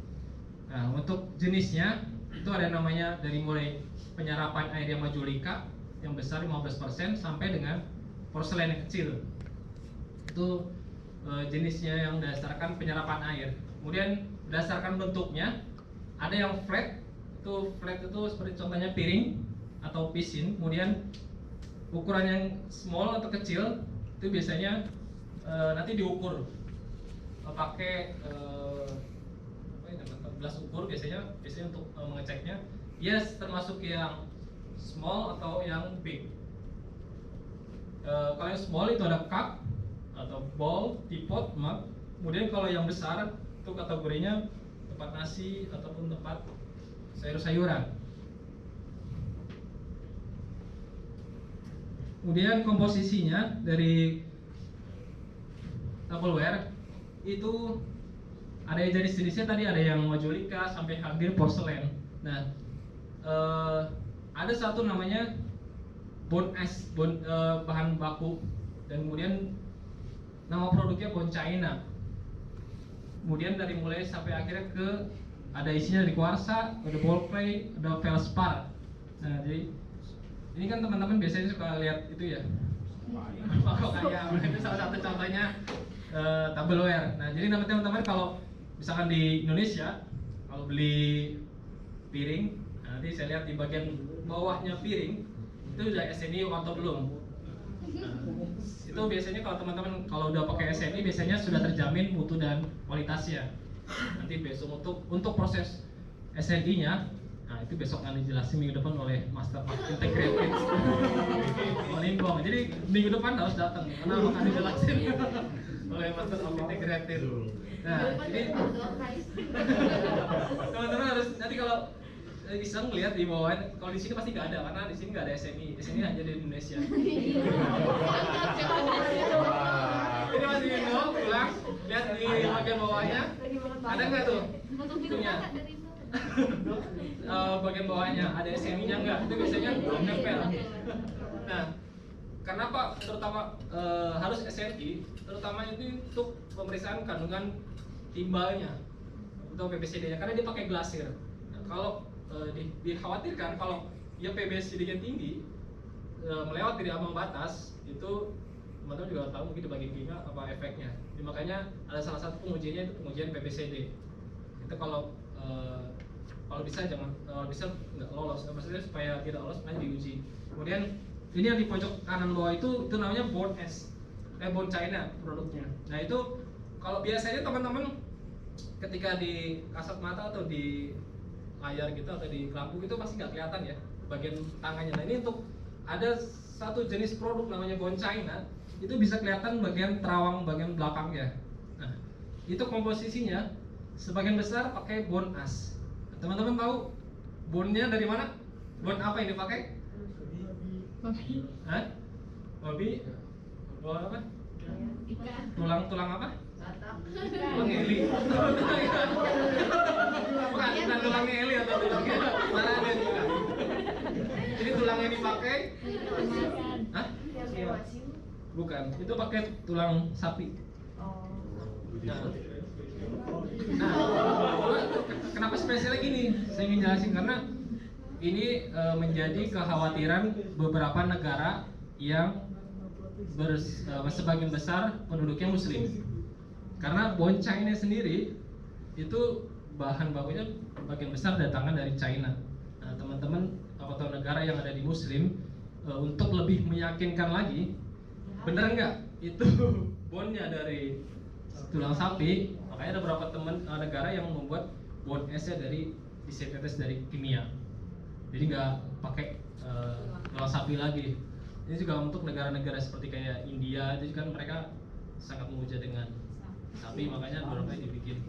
Nah, untuk jenisnya itu ada namanya dari mulai penyerapan air yang majolika yang besar 15% sampai dengan porselen yang kecil. Itu jenisnya yang berdasarkan penyerapan air. Kemudian berdasarkan bentuknya ada yang flat. Itu flat itu seperti contohnya piring atau pisin. Kemudian ukuran yang small atau kecil itu biasanya nanti diukur pakai gelas ukur biasanya untuk mengeceknya. Yes, termasuk yang small atau yang big. Kalau yang small itu ada cup atau bowl, teapot, mug. Kemudian kalau yang besar itu kategorinya tempat nasi ataupun tempat sayur-sayuran. Kemudian komposisinya dari Tupperware itu ada jenis-jenisnya, tadi ada yang majolika sampai hampir porselen. Nah, ada satu namanya bone ash, bahan baku, dan kemudian nama produknya Bone China. Kemudian dari mulai sampai akhirnya ke ada isinya dari kuarsa, ada ball clay, ada feldspar. Nah, jadi ini kan teman-teman biasanya suka lihat itu ya, kok kayak itu salah satu contohnya Tupperware. Nah, jadi teman-teman kalau misalkan di Indonesia kalau beli piring, nanti saya lihat di bagian bawahnya piring itu udah SNI atau belum. Nah, itu biasanya kalau teman-teman kalau udah pakai SNI biasanya sudah terjamin mutu dan kualitasnya. Nanti besok untuk proses SNI-nya, nah itu besok akan dijelasin minggu depan oleh Master of Integrated Olimpong. Jadi minggu depan harus datang karena akan dijelasin oleh Master of Integrated. Nah, jadi teman-teman harus nanti kalau iseng lihat di bawah, kalau di sini pasti nggak ada karena di sini nggak ada SNI. SNI hanya di Indonesia. Ini masih Indo, pulang lihat di bagian bawahnya ada nggak tuh? Punya bagian bawahnya ada SNI-nya nggak? Itu biasanya nempel. Nah, kenapa terutama harus SNI? Terutama itu untuk pemeriksaan kandungan timbalnya atau PBCD-nya karena dia pakai glasir. Nah, kalau dikhawatirkan kalau ya PBCD-nya tinggi melewati dari ambang batas, itu teman-teman juga tahu mungkin di bagian kimia apa efeknya. Jadi, makanya ada salah satu pengujiannya itu pengujian PBCD. Itu kalau bisa jangan, kalau bisa nggak lolos, maksudnya supaya tidak lolos nanti diuji. Kemudian ini yang di pojok kanan bawah itu namanya Bone China produknya. Nah, itu kalau biasanya teman-teman ketika di kasat mata atau di layar gitu atau di lampu itu pasti nggak kelihatan ya bagian tangannya. Nah, ini untuk ada satu jenis produk namanya Bone China, itu bisa kelihatan bagian terawang bagian belakangnya. Nah, itu komposisinya sebagian besar pakai bone ash. Teman-teman tahu bone-nya dari mana? Bone apa yang dipakai? Babi. Hah? Babi? Bone apa? Tulang apa? Tulang eli. Bukan tulang eli atau tulangnya mana juga. Jadi tulang yang dipakai? Hah? Bukan, itu pakai tulang sapi. Nah, kenapa spesialnya gini? Saya ingin jelasin karena ini menjadi kekhawatiran beberapa negara yang sebagian besar penduduknya Muslim. Karena Bone China sendiri itu bahan bakunya bagian besar datangnya dari China. Nah, teman-teman atau negara yang ada di Muslim untuk lebih meyakinkan lagi, bener nggak itu bone-nya dari tulang sapi? Makanya ada beberapa negara yang membuat bone ash-nya dari disintetis dari kimia. Jadi nggak pakai tulang sapi lagi. Ini juga untuk negara-negara seperti kayak India, itu kan mereka sangat memuja dengan sapi, makanya beberapa yang dibikin.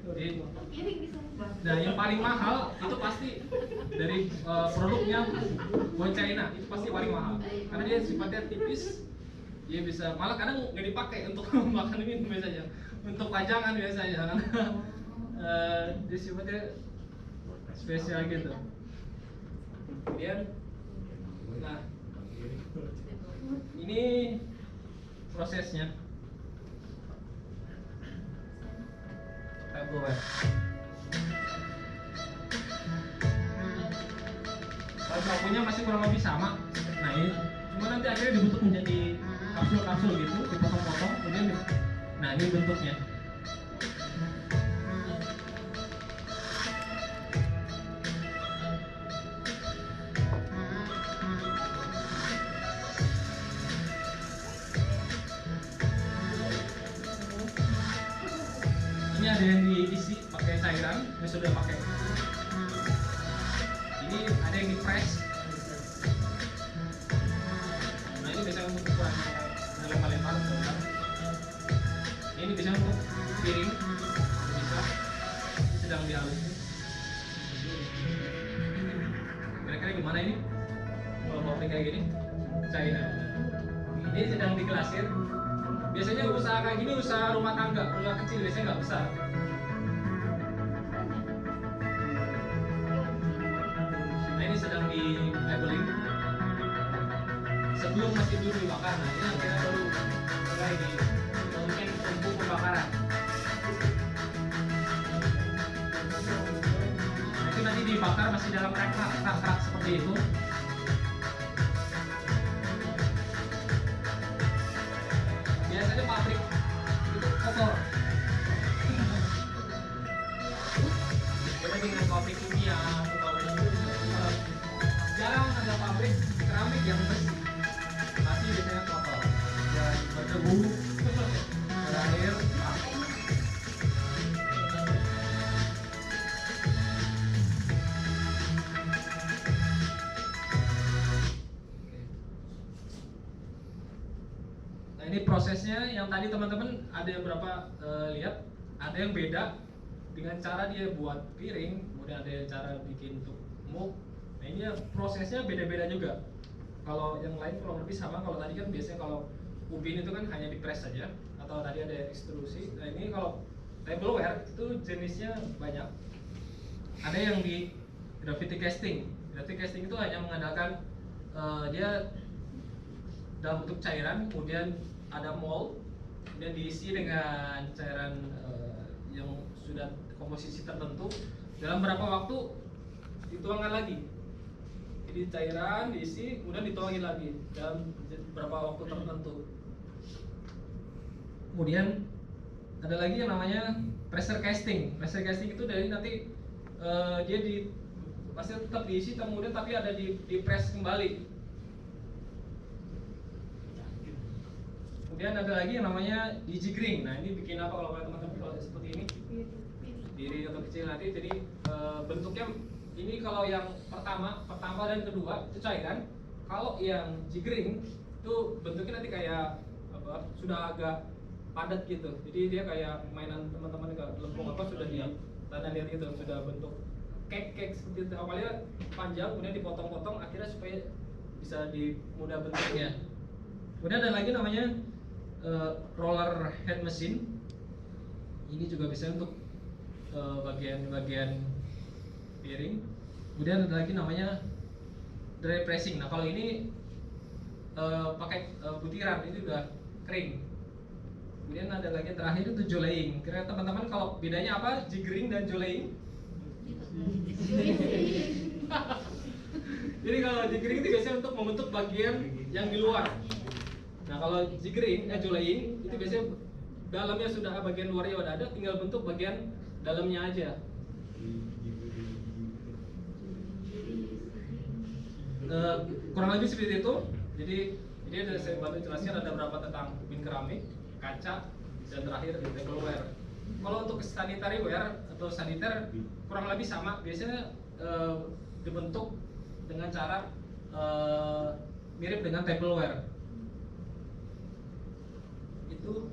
Jadi, nah yang paling mahal itu pasti dari produknya Bone China, itu pasti paling mahal karena dia sifatnya tipis. Dia bisa malah kadang nggak dipakai untuk makan ini biasanya, untuk pajangan biasanya karena dia sifatnya spesial gitu. Kemudian, nah ini prosesnya. Tupperware. pakunya masih kurang lebih sama. Nah ini cuma nanti akhirnya dibentuk menjadi kapsul-kapsul gitu, dipotong-potong kemudian nah ini bentuknya. Ini ada yang diisi pakai cairan, ini sudah pakai. Ini ada yang di press. Nah ini biasanya untuk ukuran lempar-lempar. Ini biasanya untuk piring, bisa. Ini sedang dihalus. Kira-kira gimana ini? Kalau mau kayak gini, cairan. Ini sedang diglasir. Biasanya usaha kayak gini usaha rumah tangga, rumah kecil biasanya nggak besar. Nah ini sedang di labeling. Sebelum masih dulu dibakar, nah ini akhirnya baru mulai di mungkin untuk pembakaran. Nah, itu nanti dibakar masih dalam rak seperti itu. Biasanya pabrik itu kotor. Beda dengan pabrik kimia atau pabrik jarang ada pabrik keramik yang bersih. Masih biasanya kotor dan berdebu, berair. Ini prosesnya yang tadi teman-teman ada yang berapa lihat, ada yang beda dengan cara dia buat piring, kemudian ada yang cara bikin untuk mug. Nah ini prosesnya beda-beda juga. Kalau yang lain kurang lebih sama. Kalau tadi kan biasanya kalau ubin itu kan hanya di press saja, atau tadi ada ekstrusi. Nah ini kalau tableware itu jenisnya banyak. Ada yang di gravity casting. Gravity casting itu hanya mengandalkan dia dalam bentuk cairan, kemudian ada mold, kemudian diisi dengan cairan yang sudah komposisi tertentu. Dalam berapa waktu dituangkan lagi. Jadi cairan diisi, kemudian dituangin lagi dalam beberapa waktu tertentu. Kemudian ada lagi yang namanya pressure casting. Pressure casting itu dari nanti dia masih tetap diisi, kemudian tapi ada di press kembali. Kemudian ada lagi yang namanya dijiggering. Nah ini bikin apa kalau teman-teman kalau seperti ini? Diri atau kecil nanti. Jadi bentuknya ini kalau yang pertama dan kedua itu cairan. Kalau yang jiggering itu bentuknya nanti kayak apa? Sudah agak padat gitu. Jadi dia kayak mainan teman-teman ke lempung apa sudah di tanah lihat gitu, sudah bentuk cake seperti itu. Awalnya panjang, kemudian dipotong-potong akhirnya supaya bisa dimudah bentuknya. Kemudian ada lagi namanya roller head machine. Ini juga bisa untuk bagian-bagian piring. Kemudian ada lagi namanya dry pressing. Nah kalau ini pakai butiran, ini udah kering. Kemudian ada lagi yang terakhir itu jolaying. Kira teman-teman kalau bedanya apa jiggering dan jolaying? Jadi kalau jiggering itu biasanya untuk membentuk bagian yang di luar. Nah kalau jiggering, jolaying itu biasanya dalamnya sudah bagian luarnya udah ada, tinggal bentuk bagian dalamnya aja. Kurang lebih seperti itu. Jadi ini ada saya bantu jelaskan ada berapa tentang ubin keramik, kaca, dan terakhir di tableware. Kalau untuk sanitary ware atau saniter kurang lebih sama. Biasanya dibentuk dengan cara mirip dengan tableware. Itu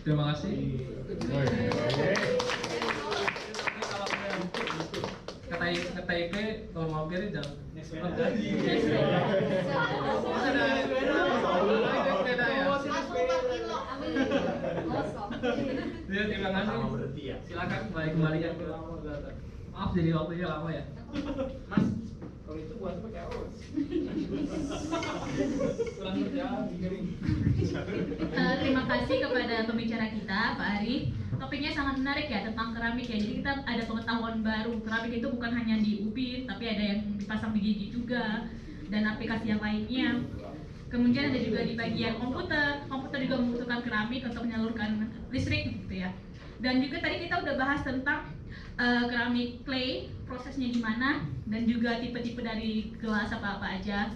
terima kasih. Kata IP kalau mau biar jangan terima kasih. Silakan kembali ya. Maaf jadi waktunya lama ya. Mas, kalau itu buat pakai aus. Kurang kerjaan, kering. Terima kasih kepada pembicara kita, Pak Ari. Topiknya sangat menarik ya tentang keramik ya. Jadi kita ada pengetahuan baru. Keramik itu bukan hanya diubin, tapi ada yang dipasang di gigi juga dan aplikasi yang lainnya. Kemudian ada juga di bagian komputer. Komputer juga membutuhkan keramik untuk menyalurkan listrik gitu ya. Dan juga tadi kita udah bahas tentang keramik clay, prosesnya gimana, dan juga tipe-tipe dari gelas apa-apa aja,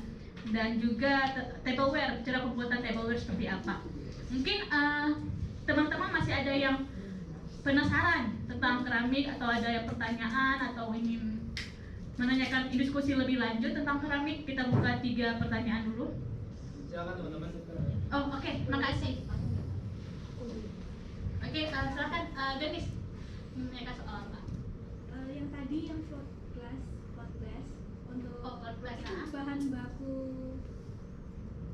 dan juga tableware, cara pembuatan tableware seperti apa. Mungkin teman-teman masih ada yang penasaran tentang keramik atau ada yang pertanyaan atau ingin menanyakan diskusi lebih lanjut tentang keramik. Kita buka 3 pertanyaan dulu. Silakan teman-teman. Oh oke, makasih. Oke, silakan Denis menanyakan soal apa? Yang tadi yang float glass untuk Float glass, itu bahan baku.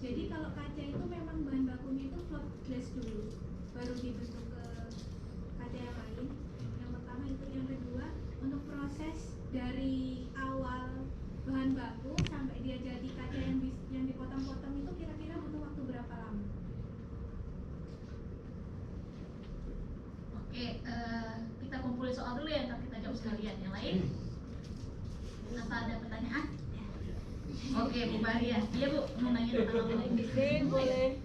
Jadi kalau kaca itu memang bahan bakunya itu float glass dulu, baru dibentuk ke kaca yang lain. Yang pertama itu, yang kedua untuk proses dari awal bahan baku sampai dia jadi kaca yang dipotong-potong itu kira-kira butuh waktu berapa lama? Oke, kita kumpulin soal dulu ya, ntar kita jawab sekalian. Yang lain? Apa ada pertanyaan? Oke, Bu Maria. Iya Bu, mau nanya tentang apa? Ini boleh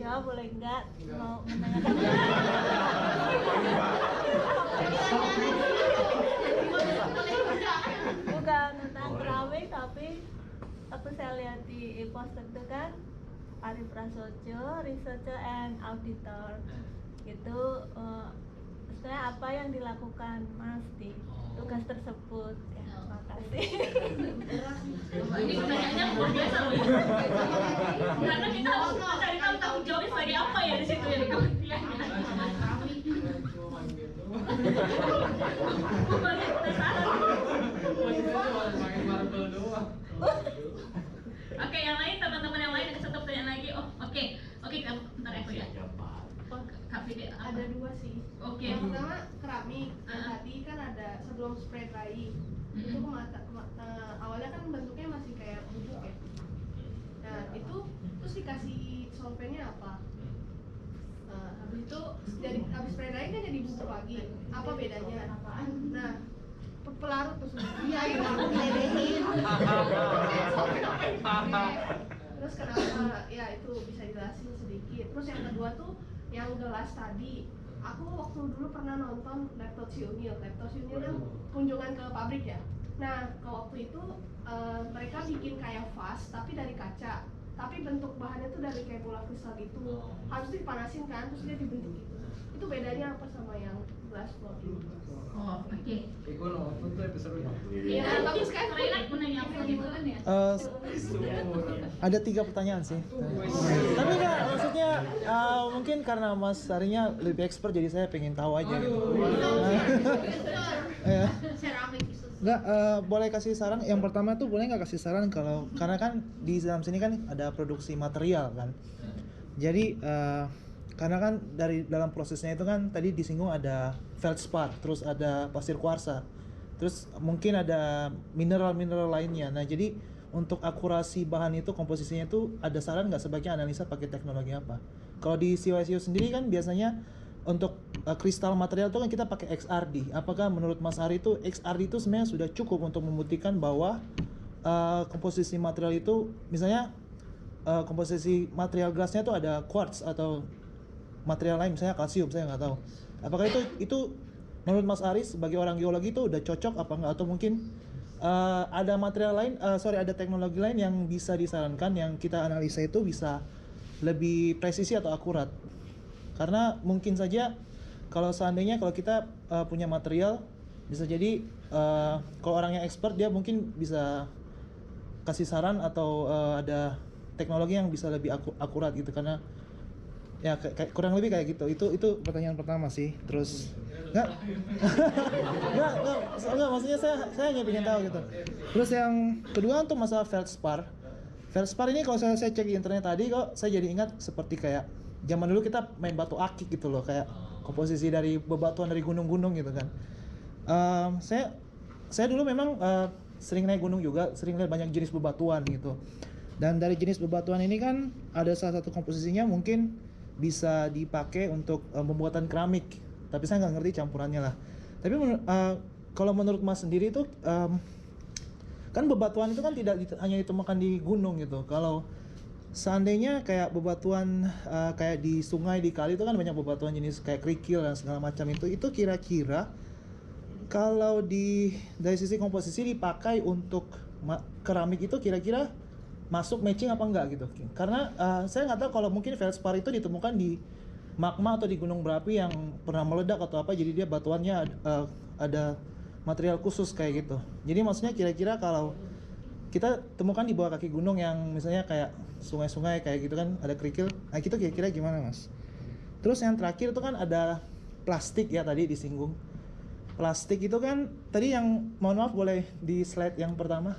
jawab boleh enggak mau menanyakan bukan tentang keramik tapi aku saya lihat di poster itu kan Ari Prasojo, researcher and auditor itu sebenarnya apa yang dilakukan Mas di tugas tersebut ya, makasih. Ini pertanyaannya luar biasa loh. Karena kita harus mencari tahu tanggung jawabnya sebagai apa ya di situ ya di kementerian. Bu Maria penasaran. Main marble doang. Oke, yang lain teman-teman yang lain ada satu pertanyaan lagi. Oh, oke, bentar aku ya. Oh, Kak Fide, Ada 2 sih. Oke. Yang pertama keramik. Yang tadi kan ada sebelum spray drying. Itu awalnya kan bentuknya masih kayak bubuk ya. Nah itu terus dikasih solvennya apa? Habis itu habis spray drying kan jadi bubuk lagi. Apa bedanya? Nah pelarut tuh semua. Iya itu aku diledehin. Terus kenapa? Ya itu bisa jelasin sedikit. Terus yang kedua tuh yang gelas tadi, aku waktu dulu pernah nonton Laptop Unil. Laptop Unil kan kunjungan ke pabrik ya. Nah, ke waktu itu mereka bikin kayak vas tapi dari kaca. Tapi bentuk bahannya tuh dari kayak bola kristal gitu. Harus dipanasin kan, terus dia dibentuk gitu. Itu bedanya apa sama yang glass float ini? Oh, oke. Iko nonton tuh episode Iya, bagus kan? Kalian mau nanya apa gitu kan ya? Ada 3 pertanyaan sih. Tapi enggak, maksudnya mungkin karena Mas Arinya lebih expert jadi saya pengen tahu aja gitu. Ya. Ceramik itu. Enggak, boleh kasih saran. Yang pertama tuh boleh nggak kasih saran kalau karena kan di dalam sini kan ada produksi material kan. Jadi karena kan dari dalam prosesnya itu kan tadi disinggung ada feldspar, terus ada pasir kuarsa, terus mungkin ada mineral-mineral lainnya. Nah jadi untuk akurasi bahan itu komposisinya itu ada saran nggak sebaiknya analisa pakai teknologi apa? Kalau di CYCU sendiri kan biasanya untuk kristal material itu kan kita pakai XRD. Apakah menurut Mas Ari itu XRD itu sebenarnya sudah cukup untuk membuktikan bahwa komposisi material itu misalnya komposisi material gelasnya itu ada quartz atau material lain misalnya kalsium, saya nggak tahu. Apakah itu menurut Mas Ari sebagai orang geologi itu udah cocok apa nggak, atau mungkin ada material lain, ada teknologi lain yang bisa disarankan yang kita analisa itu bisa lebih presisi atau akurat? Karena mungkin saja kalau seandainya kalau kita punya material bisa jadi kalau orangnya expert dia mungkin bisa kasih saran atau ada teknologi yang bisa lebih akurat gitu, karena ya kurang lebih kayak gitu. Itu pertanyaan pertama sih. Terus enggak maksudnya saya hanya pengen tahu gitu. Terus yang kedua untuk masalah feldspar ini kalau saya cek di internet tadi kok saya jadi ingat seperti kayak zaman dulu kita main batu akik gitu loh, kayak komposisi dari bebatuan dari gunung-gunung gitu kan. Saya dulu memang sering naik gunung juga, sering lihat banyak jenis bebatuan gitu. Dan dari jenis bebatuan ini kan ada salah satu komposisinya mungkin bisa dipakai untuk pembuatan keramik. Tapi saya nggak ngerti campurannya lah. Tapi kalau menurut Mas sendiri itu kan bebatuan itu kan tidak hanya ditemukan di gunung gitu. Kalau seandainya kayak bebatuan kayak di sungai, di kali itu kan banyak bebatuan jenis kayak kerikil dan segala macam itu kira-kira kalau dari sisi komposisi dipakai untuk keramik itu kira-kira masuk matching apa enggak gitu. Karena saya nggak tahu kalau mungkin feldspar itu ditemukan di magma atau di gunung berapi yang pernah meledak atau apa, jadi dia batuannya ada material khusus kayak gitu. Jadi maksudnya kira-kira kalau kita temukan di bawah kaki gunung yang misalnya kayak sungai-sungai kayak gitu kan ada kerikil, nah itu kira-kira gimana Mas? Terus yang terakhir itu kan ada plastik ya, tadi disinggung. Plastik itu kan tadi yang, mohon maaf boleh di slide yang pertama.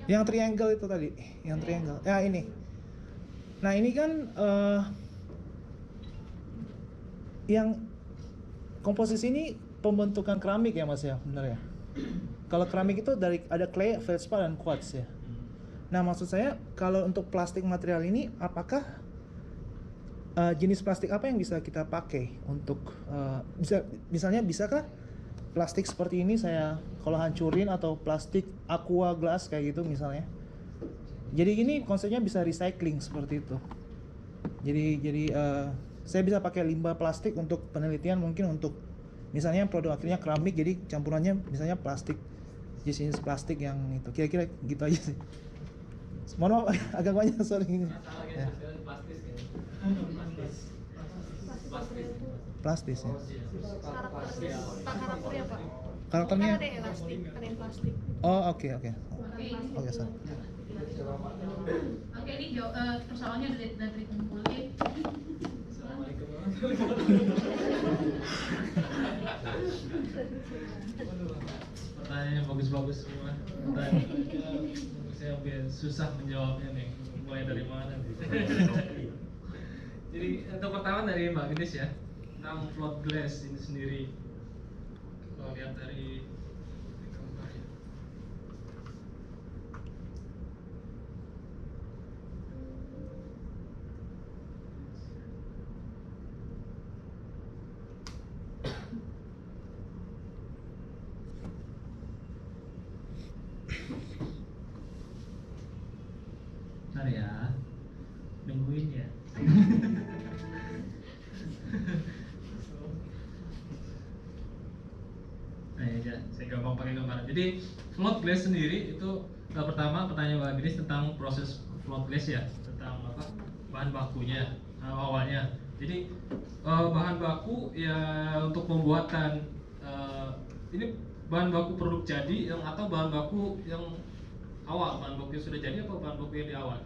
Yang triangle itu tadi, yang triangle. Ya ini. Nah ini kan yang komposisi ini pembentukan keramik ya Mas ya, benar ya? Kalau keramik itu dari ada clay, feldspar dan quartz ya. Nah maksud saya kalau untuk plastik material ini apakah jenis plastik apa yang bisa kita pakai untuk misalnya bisakah plastik seperti ini saya kalau hancurin, atau plastik aqua glass kayak gitu misalnya. Jadi ini konsepnya bisa recycling seperti itu. Jadi saya bisa pakai limbah plastik untuk penelitian, mungkin untuk misalnya produk akhirnya keramik, jadi campurannya misalnya plastik, jenis plastik yang itu. Kira-kira gitu aja sih. Mohon maaf agak banyak sorry ini. Ya. Plastis ya. Karakternya Pak. Karakternya? Kan ada elastik, ada yang plastik. Oh oke. Oke sorry. Oke, ini persoalannya dari kumpulin. Pertanyaannya bagus-bagus semua. Saya biar susah menjawabnya nih. Mulai dari mana nih? Jadi untuk pertama dari Mbak Gendis ya, tentang float glass ini sendiri. Kalau lihat dari gambar ya. Bentar ya, nungguin ya. Nah ya, saya gampang pakai gambar. Jadi float glass sendiri itu pertama pertanyaan Mbak Gris tentang proses float glass ya, tentang apa bahan bakunya awalnya. Jadi bahan baku ya untuk pembuatan ini bahan baku produk jadi atau bahan baku yang awal, bahan baku yang sudah jadi atau bahan baku yang di awal?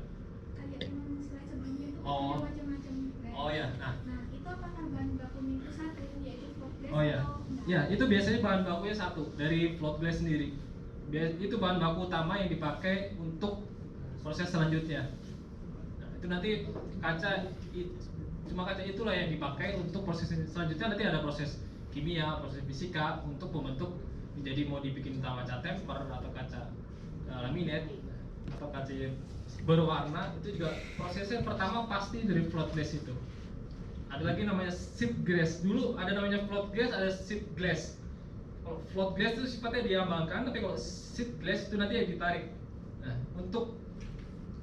Kayak yang slide sebelumnya itu Oh. ada macam-macam brand. Oh ya, nah Itu apakah bahan bakunya itu satu, yaitu float glass oh ya, atau enggak? ya itu biasanya bahan bakunya satu dari float glass sendiri. Itu bahan baku utama yang dipakai untuk proses selanjutnya. Nah, itu nanti cuma kaca itulah yang dipakai untuk proses selanjutnya. Nanti ada proses kimia, proses fisika untuk membentuk menjadi mau dibikin kaca temper atau kaca laminate atau kaca berwarna. Itu juga prosesnya pertama pasti dari float glass itu. Ada lagi namanya sheet glass. Dulu ada namanya float glass, ada sheet glass. Kalau float glass itu sifatnya diambangkan, tapi kalau sheet glass itu nanti yang ditarik. Nah, untuk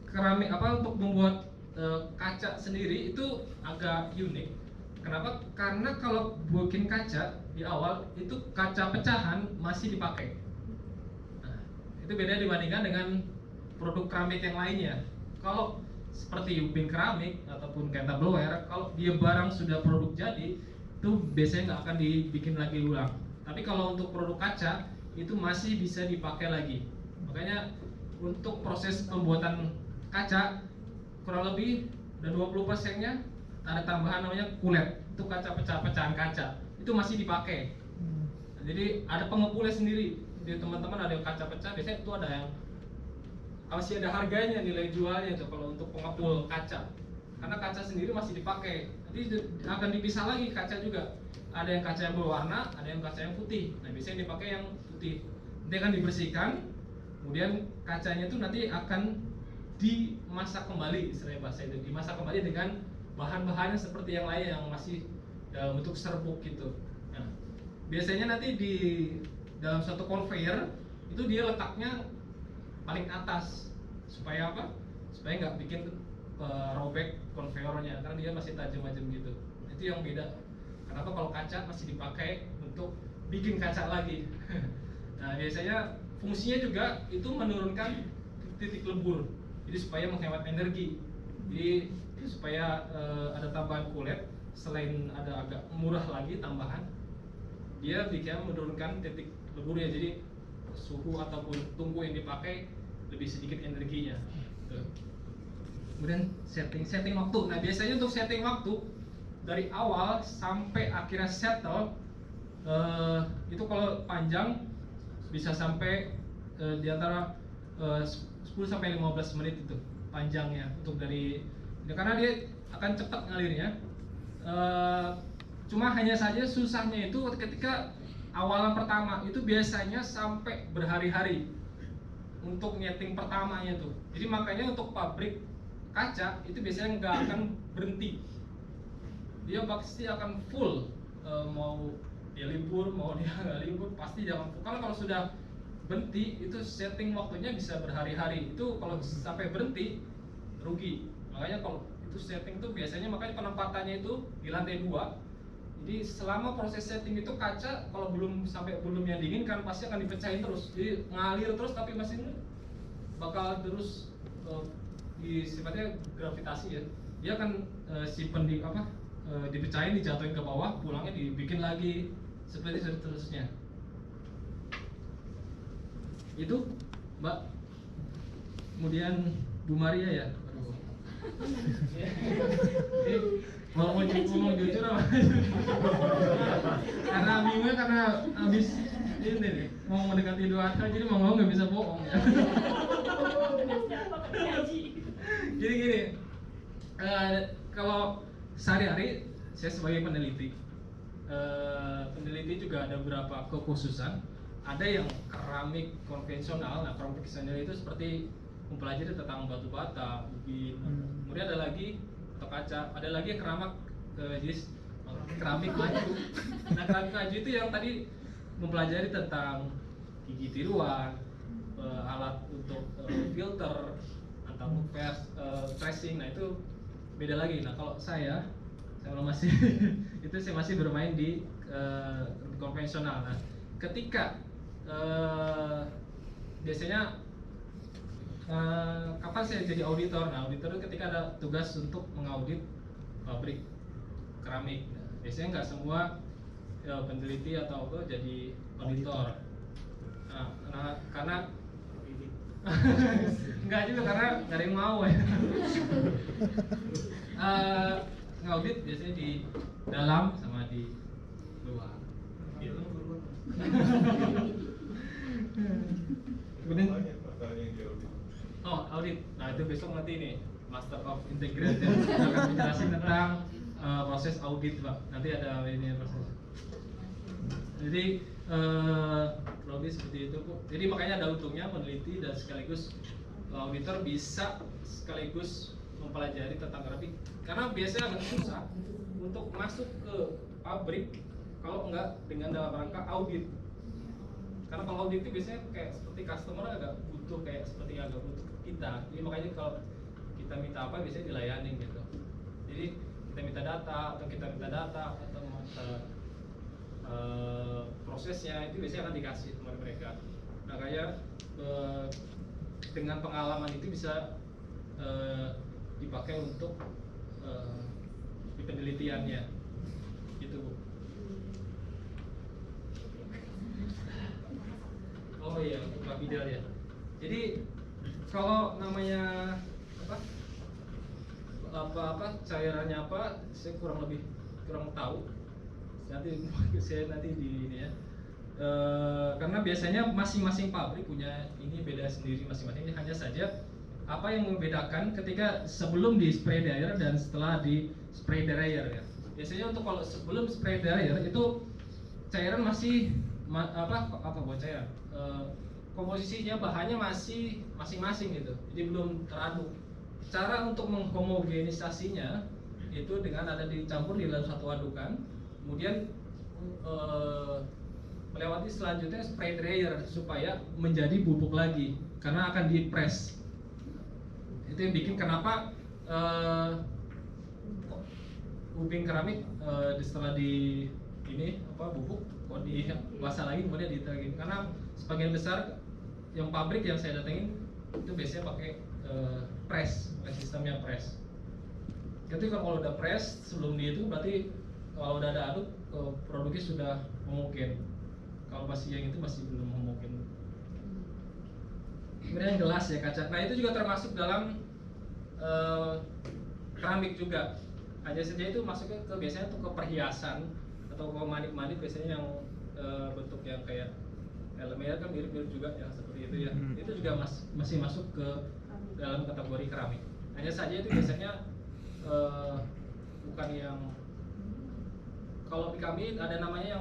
keramik untuk membuat kaca sendiri itu agak unik. Kenapa? Karena kalau bikin kaca di awal itu kaca pecahan masih dipakai. Nah, itu beda dibandingkan dengan produk keramik yang lainnya. Kalau seperti ubin keramik ataupun kayak tableware, kalau dia barang sudah produk jadi itu biasanya nggak akan dibikin lagi ulang. Tapi kalau untuk produk kaca itu masih bisa dipakai lagi. Makanya untuk proses pembuatan kaca kurang lebih dan 20%-nya ada tambahan namanya kulet. Itu kaca pecahan kaca. Itu masih dipakai. Jadi ada pengepulnya sendiri. Jadi teman-teman ada yang kaca pecah, biasanya itu ada yang masih ada harganya, nilai jualnya tuh kalau untuk pengepul kaca. Karena kaca sendiri masih dipakai, nanti akan dipisah lagi kaca juga. Ada yang kaca yang berwarna, ada yang kaca yang putih. Nah biasanya dipakai yang putih. Nanti akan dibersihkan, kemudian kacanya itu nanti akan dimasak kembali, istilahnya bahasa itu, dimasak kembali dengan bahan-bahannya seperti yang lain yang masih dalam bentuk serbuk gitu. Nah, biasanya nanti di dalam suatu conveyor itu dia letaknya paling atas supaya apa? Supaya nggak bikin robek konveyornya karena dia masih tajam-tajam gitu. Itu yang beda. Kenapa kalau kaca masih dipakai untuk bikin kaca lagi? Nah biasanya fungsinya juga itu menurunkan titik lebur. Jadi supaya menghemat energi. Jadi supaya ada tambahan kulit, selain ada agak murah lagi tambahan, dia bisa menurunkan titik leburnya. Jadi suhu ataupun tungku yang dipakai lebih sedikit energinya. Tuh. Kemudian setting waktu. Nah biasanya untuk setting waktu dari awal sampai akhirnya settle itu kalau panjang bisa sampai di antara 10 sampai 15 menit itu panjangnya untuk dari karena dia akan cepat ngalirnya. Cuma hanya saja susahnya itu ketika awalan pertama itu biasanya sampai berhari-hari untuk nyeting pertamanya tuh. Jadi makanya untuk pabrik kaca itu biasanya nggak akan berhenti. Dia pasti akan full, mau dia libur mau dia nggak libur pasti jangan full. Kalau sudah berhenti itu setting waktunya bisa berhari-hari. Itu kalau sampai berhenti rugi. Makanya kalau itu setting tuh biasanya makanya penempatannya itu di lantai 2. Jadi selama proses setting itu kaca kalau belum yang diinginkan pasti akan dipecahin terus. Jadi ngalir terus tapi mesin bakal terus sifatnya gravitasi ya. Dia akan simpen di dipecahin, dijatuhin ke bawah, pulangnya dibikin lagi seperti seterusnya. Itu Mbak. Kemudian Bu Maria ya. Mau jujur apa? Karena bingungnya karena habis ini nih mau mendekati Idul Adha jadi mau nggak bisa bohong ya. Jadi gini, kalau sehari-hari saya sebagai peneliti juga ada beberapa kekhususan. Ada yang keramik konvensional. Nah keramik konvensional itu seperti mempelajari tentang batu bata, ubin. Kemudian ada lagi atau kaca, ada lagi yang keramik maju. Nah keramik maju itu yang tadi mempelajari tentang gigi tiruan, alat untuk filter atau tracing. Nah itu beda lagi. Nah kalau saya masih itu saya masih bermain di konvensional. Nah ketika biasanya kapan saya jadi auditor? Nah, auditor itu ketika ada tugas untuk mengaudit pabrik keramik. Nah, biasanya nggak semua peneliti atau apa jadi auditor. Nah, karena nggak juga karena nggak ada yang mau ya. Ngaudit biasanya di dalam sama di luar. Gitu. Kemudian audit. Nah itu besok nanti nih Master of Integrated akan menjelaskan tentang proses audit, Pak. Nanti ada ini proses. Jadi lebih seperti itu, Bu. Jadi makanya ada untungnya peneliti dan sekaligus auditor bisa sekaligus mempelajari tentang keramik. Karena biasanya agak susah untuk masuk ke pabrik kalau enggak dengan dalam rangka audit. Karena kalau audit itu biasanya kayak seperti customer agak butuh kita. Jadi makanya kalau kita minta apa biasanya dilayani gitu. Jadi kita minta data atau prosesnya itu biasanya akan dikasih kepada mereka. Nah kayak dengan pengalaman itu bisa dipakai untuk di penelitiannya gitu, Bu. Oh iya, Pak Bidal ya. Jadi kalau namanya apa cairannya apa, saya kurang tahu. Saya nanti di ini ya. Karena biasanya masing-masing pabrik punya ini beda sendiri masing-masing. Hanya saja apa yang membedakan ketika sebelum di spray dryer dan setelah di spray dryer ya. Biasanya untuk kalau sebelum spray dryer itu cairan masih apa buat cairan? Komposisinya bahannya masih masing-masing gitu. Jadi belum teraduk. Cara untuk menghomogenisasinya itu dengan ada dicampur di dalam satu adukan, kemudian melewati selanjutnya spray dryer supaya menjadi bubuk lagi karena akan di press. Itu yang bikin kenapa ubin keramik setelah di ini bubuk kok di basah lagi kemudian ditagih, karena sebagian besar yang pabrik yang saya datengin itu biasanya pakai press, sistemnya press. Jadi kalau udah press sebelum di itu berarti kalau udah ada aduk produknya sudah homogen. Kalau masih yang itu masih belum homogen. Kemudian gelas ya, kaca. Nah itu juga termasuk dalam keramik juga. Hanya saja itu masuknya ke biasanya untuk ke perhiasan atau ke manik-manik biasanya yang bentuk yang kayak elemen kan mirip-mirip juga yang seperti itu ya. Itu juga masih masuk ke dalam kategori keramik. Hanya saja itu biasanya bukan yang kalau di kami ada namanya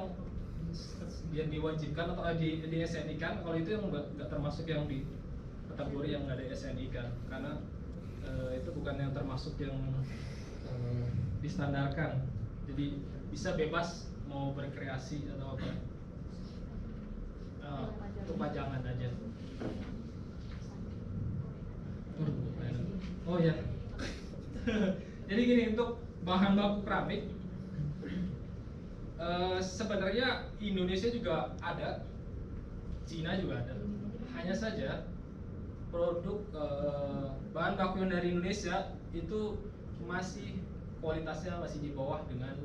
yang diwajibkan atau di SNI-kan. Kalau itu yang nggak termasuk yang di kategori yang nggak ada SNI-kan karena itu bukan yang termasuk yang distandarkan. Jadi bisa bebas mau berkreasi atau apa. Untuk pajangan aja. Oh ya. Jadi gini, untuk bahan baku keramik sebenarnya Indonesia juga ada, Cina juga ada. Hanya saja produk bahan baku yang dari Indonesia itu masih kualitasnya masih di bawah dengan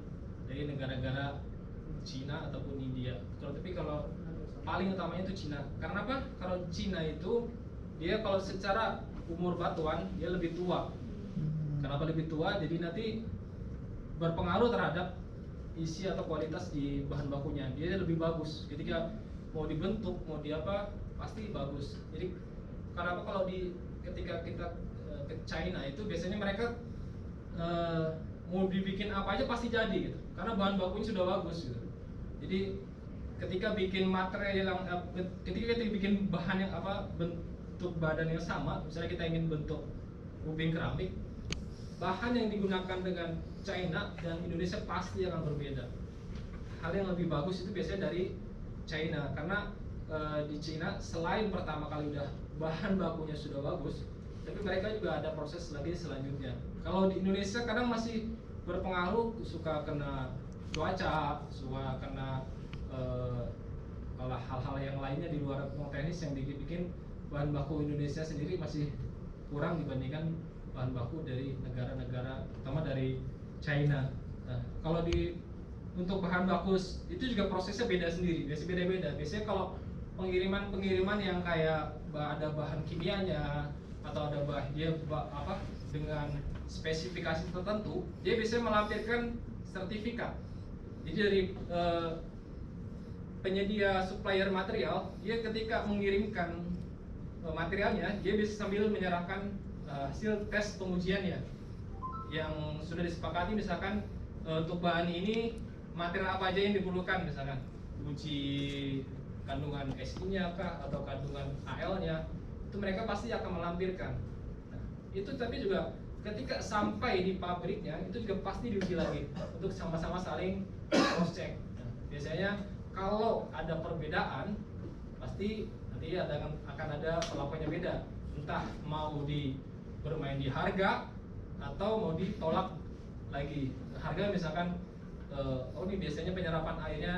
dari negara-negara Cina ataupun India. Tapi kalau paling utamanya itu Cina. Karena apa? Kalau Cina itu dia kalau secara umur batuan dia lebih tua. Kenapa lebih tua? Jadi nanti berpengaruh terhadap isi atau kualitas di bahan bakunya. Dia lebih bagus. Ketika mau dibentuk, mau di apa, pasti bagus. Jadi karena apa? Kalau ketika kita ke China itu biasanya mereka mau dibikin apa aja pasti jadi gitu. Karena bahan bakunya sudah bagus gitu. Jadi ketika bikin material yang ketika kita bikin bahan yang bentuk badan yang sama, misalnya kita ingin bentuk ubin keramik, bahan yang digunakan dengan China dan Indonesia pasti akan berbeda. Hal yang lebih bagus itu biasanya dari China karena di China selain pertama kali udah bahan bakunya sudah bagus, tapi mereka juga ada proses lagi selanjutnya. Kalau di Indonesia kadang masih berpengaruh, suka kena cuaca, suka kena hal-hal yang lainnya di luar teknis yang bikin bahan baku Indonesia sendiri masih kurang dibandingkan bahan baku dari negara-negara, terutama dari China. Nah, kalau untuk bahan baku itu juga prosesnya beda sendiri, biasanya beda-beda. Biasanya kalau pengiriman yang kayak ada bahan kimianya atau ada dengan spesifikasi tertentu, dia biasanya melampirkan sertifikat. Jadi dari penyedia supplier material, dia ketika mengirimkan materialnya, dia bisa sambil menyerahkan hasil tes pengujiannya yang sudah disepakati. Misalkan untuk bahan ini material apa aja yang diperlukan, misalkan uji kandungan SI-nya kah atau kandungan AL-nya, itu mereka pasti akan melampirkan. Nah, itu tapi juga ketika sampai di pabriknya itu juga pasti diuji lagi untuk sama-sama saling cross check. Nah, biasanya kalau ada perbedaan pasti nanti akan ada perlakuannya beda, entah mau bermain di harga atau mau ditolak lagi. Harga misalkan ini biasanya penyerapan airnya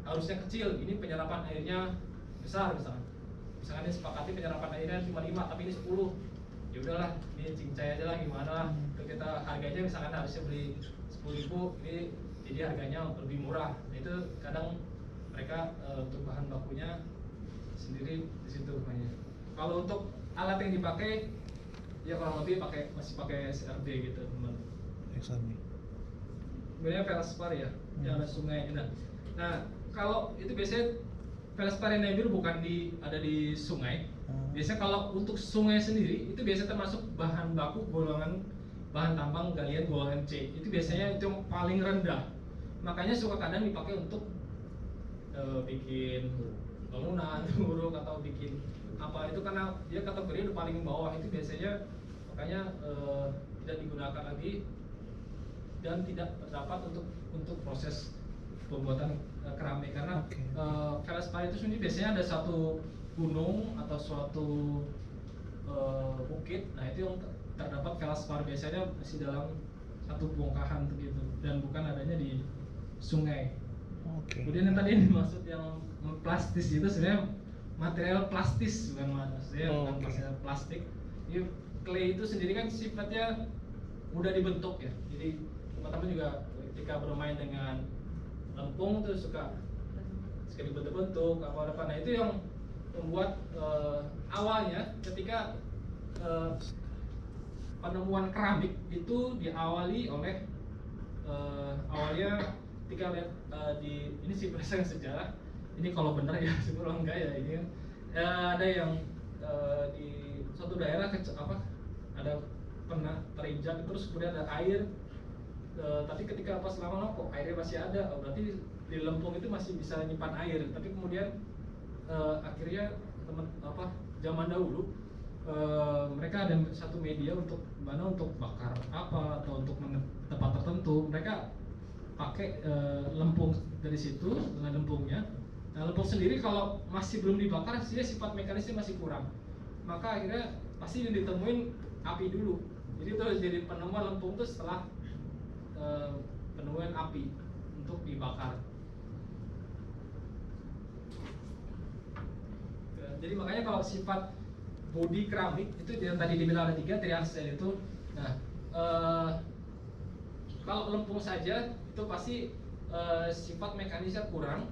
harusnya kecil, ini penyerapan airnya besar misalkan ini sepakati penyerapan airnya cuma 5 tapi ini 10, ya udahlah ini cincai aja lah, gimana lah. Kita harganya misalkan harusnya beli 10.000, ini jadi harganya lebih murah. Nah, itu kadang mereka untuk bahan bakunya sendiri di situ banyak. Kalau untuk alat yang dipakai ya kurang lebih masih pakai SRB gitu teman. XRB. Sebenarnya Velspar ya, yang ada sungai. Nah kalau itu biasanya Feldspar yang biru bukan ada di sungai. Biasanya kalau untuk sungai sendiri itu biasanya termasuk bahan baku golongan bahan tambang galian golongan C. Itu biasanya itu yang paling rendah. Makanya suka kadang dipakai untuk bikin bangunan, huruf atau bikin apa itu karena dia kategori udah paling bawah itu biasanya makanya tidak digunakan lagi dan tidak dapat untuk proses pembuatan keramik karena Feldspar itu sendiri biasanya ada satu gunung atau suatu bukit, nah itu yang terdapat Feldspar biasanya masih dalam satu bongkahan begitu dan bukan adanya di sungai. Kemudian yang tadi yang dimaksud yang plastis itu sebenarnya material plastis bukan maksudnya bukan material plastik. Jadi clay itu sendiri kan sifatnya mudah dibentuk ya. Jadi teman-teman juga ketika bermain dengan lempung tuh suka dibentuk-bentuk apa-apa. Nah itu yang membuat awalnya ketika penemuan keramik itu diawali oleh awalnya ketika lihat ini sih berdasarkan sejarah ini kalau benar ya sebenarnya enggak ya ini ada yang di suatu daerah ada pernah terinjak terus kemudian ada air tapi ketika pas lama-lama kok airnya masih ada berarti di lempung itu masih bisa nyimpan air tapi kemudian akhirnya zaman dahulu mereka ada satu media untuk bakar apa atau untuk tempat tertentu mereka pakai lempung dari situ dengan lempungnya. Nah lempung sendiri kalau masih belum dibakar dia sifat mekanisnya masih kurang maka akhirnya pasti yang ditemuin api dulu jadi itu jadi penemuan lempung itu setelah penemuan api untuk dibakar. Jadi makanya kalau sifat bodi keramik itu yang tadi dibilang ada 3 triaxel itu nah kalau lempung saja itu pasti sifat mekanisnya kurang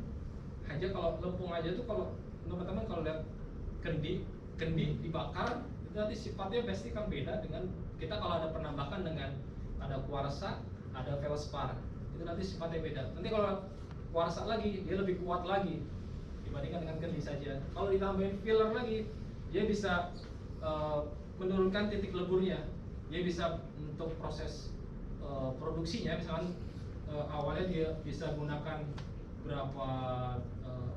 aja kalau lempung aja tuh kalau teman-teman kalau lihat kendi dibakar itu nanti sifatnya pasti kan beda dengan kita kalau ada penambahan dengan ada kuarsa ada Feldspar itu nanti sifatnya beda nanti kalau kuarsa lagi dia lebih kuat lagi dibandingkan dengan kendi saja kalau ditambahin filler lagi dia bisa menurunkan titik leburnya dia bisa untuk proses produksinya misalkan awalnya dia bisa gunakan berapa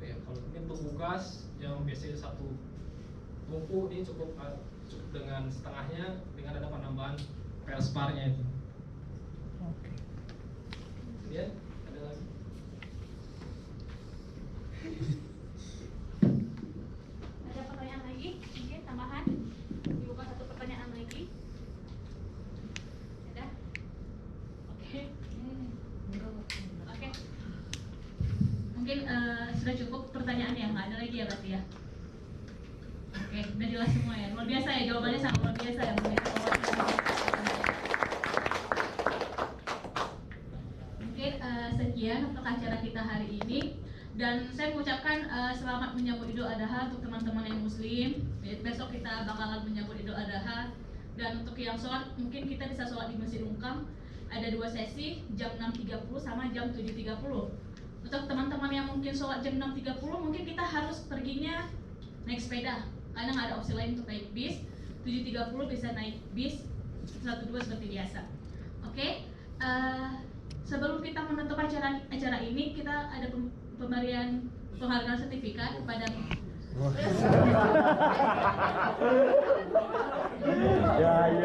kalau ini tungku gas yang biasanya satu tungku ini cukup dengan setengahnya dengan ada penambahan Feldspar-nya itu. Kemudian ada lagi ada pertanyaan lagi mungkin tambahan dibuka satu pertanyaan lagi ada oke mungkin sudah cukup pertanyaannya nggak ada lagi ya berarti ya oke udah jelas semua ya luar biasa ya jawabannya sangat luar biasa ya mungkin sekian untuk acara kita hari ini dan saya mengucapkan selamat menyambut Idul Adha untuk teman-teman yang muslim besok kita bakalan menyambut Idul Adha dan untuk yang sholat mungkin kita bisa sholat di Masjid Ungkam ada 2 sesi jam 6.30 sama jam 7.30 untuk teman-teman yang mungkin sholat jam 6.30 mungkin kita harus perginya naik sepeda karena nggak ada opsi lain untuk naik bis 7.30 bisa naik bis 1-2 seperti biasa oke. Sebelum kita menutup acara ini kita ada pemberian penghargaan sertifikat kepada ya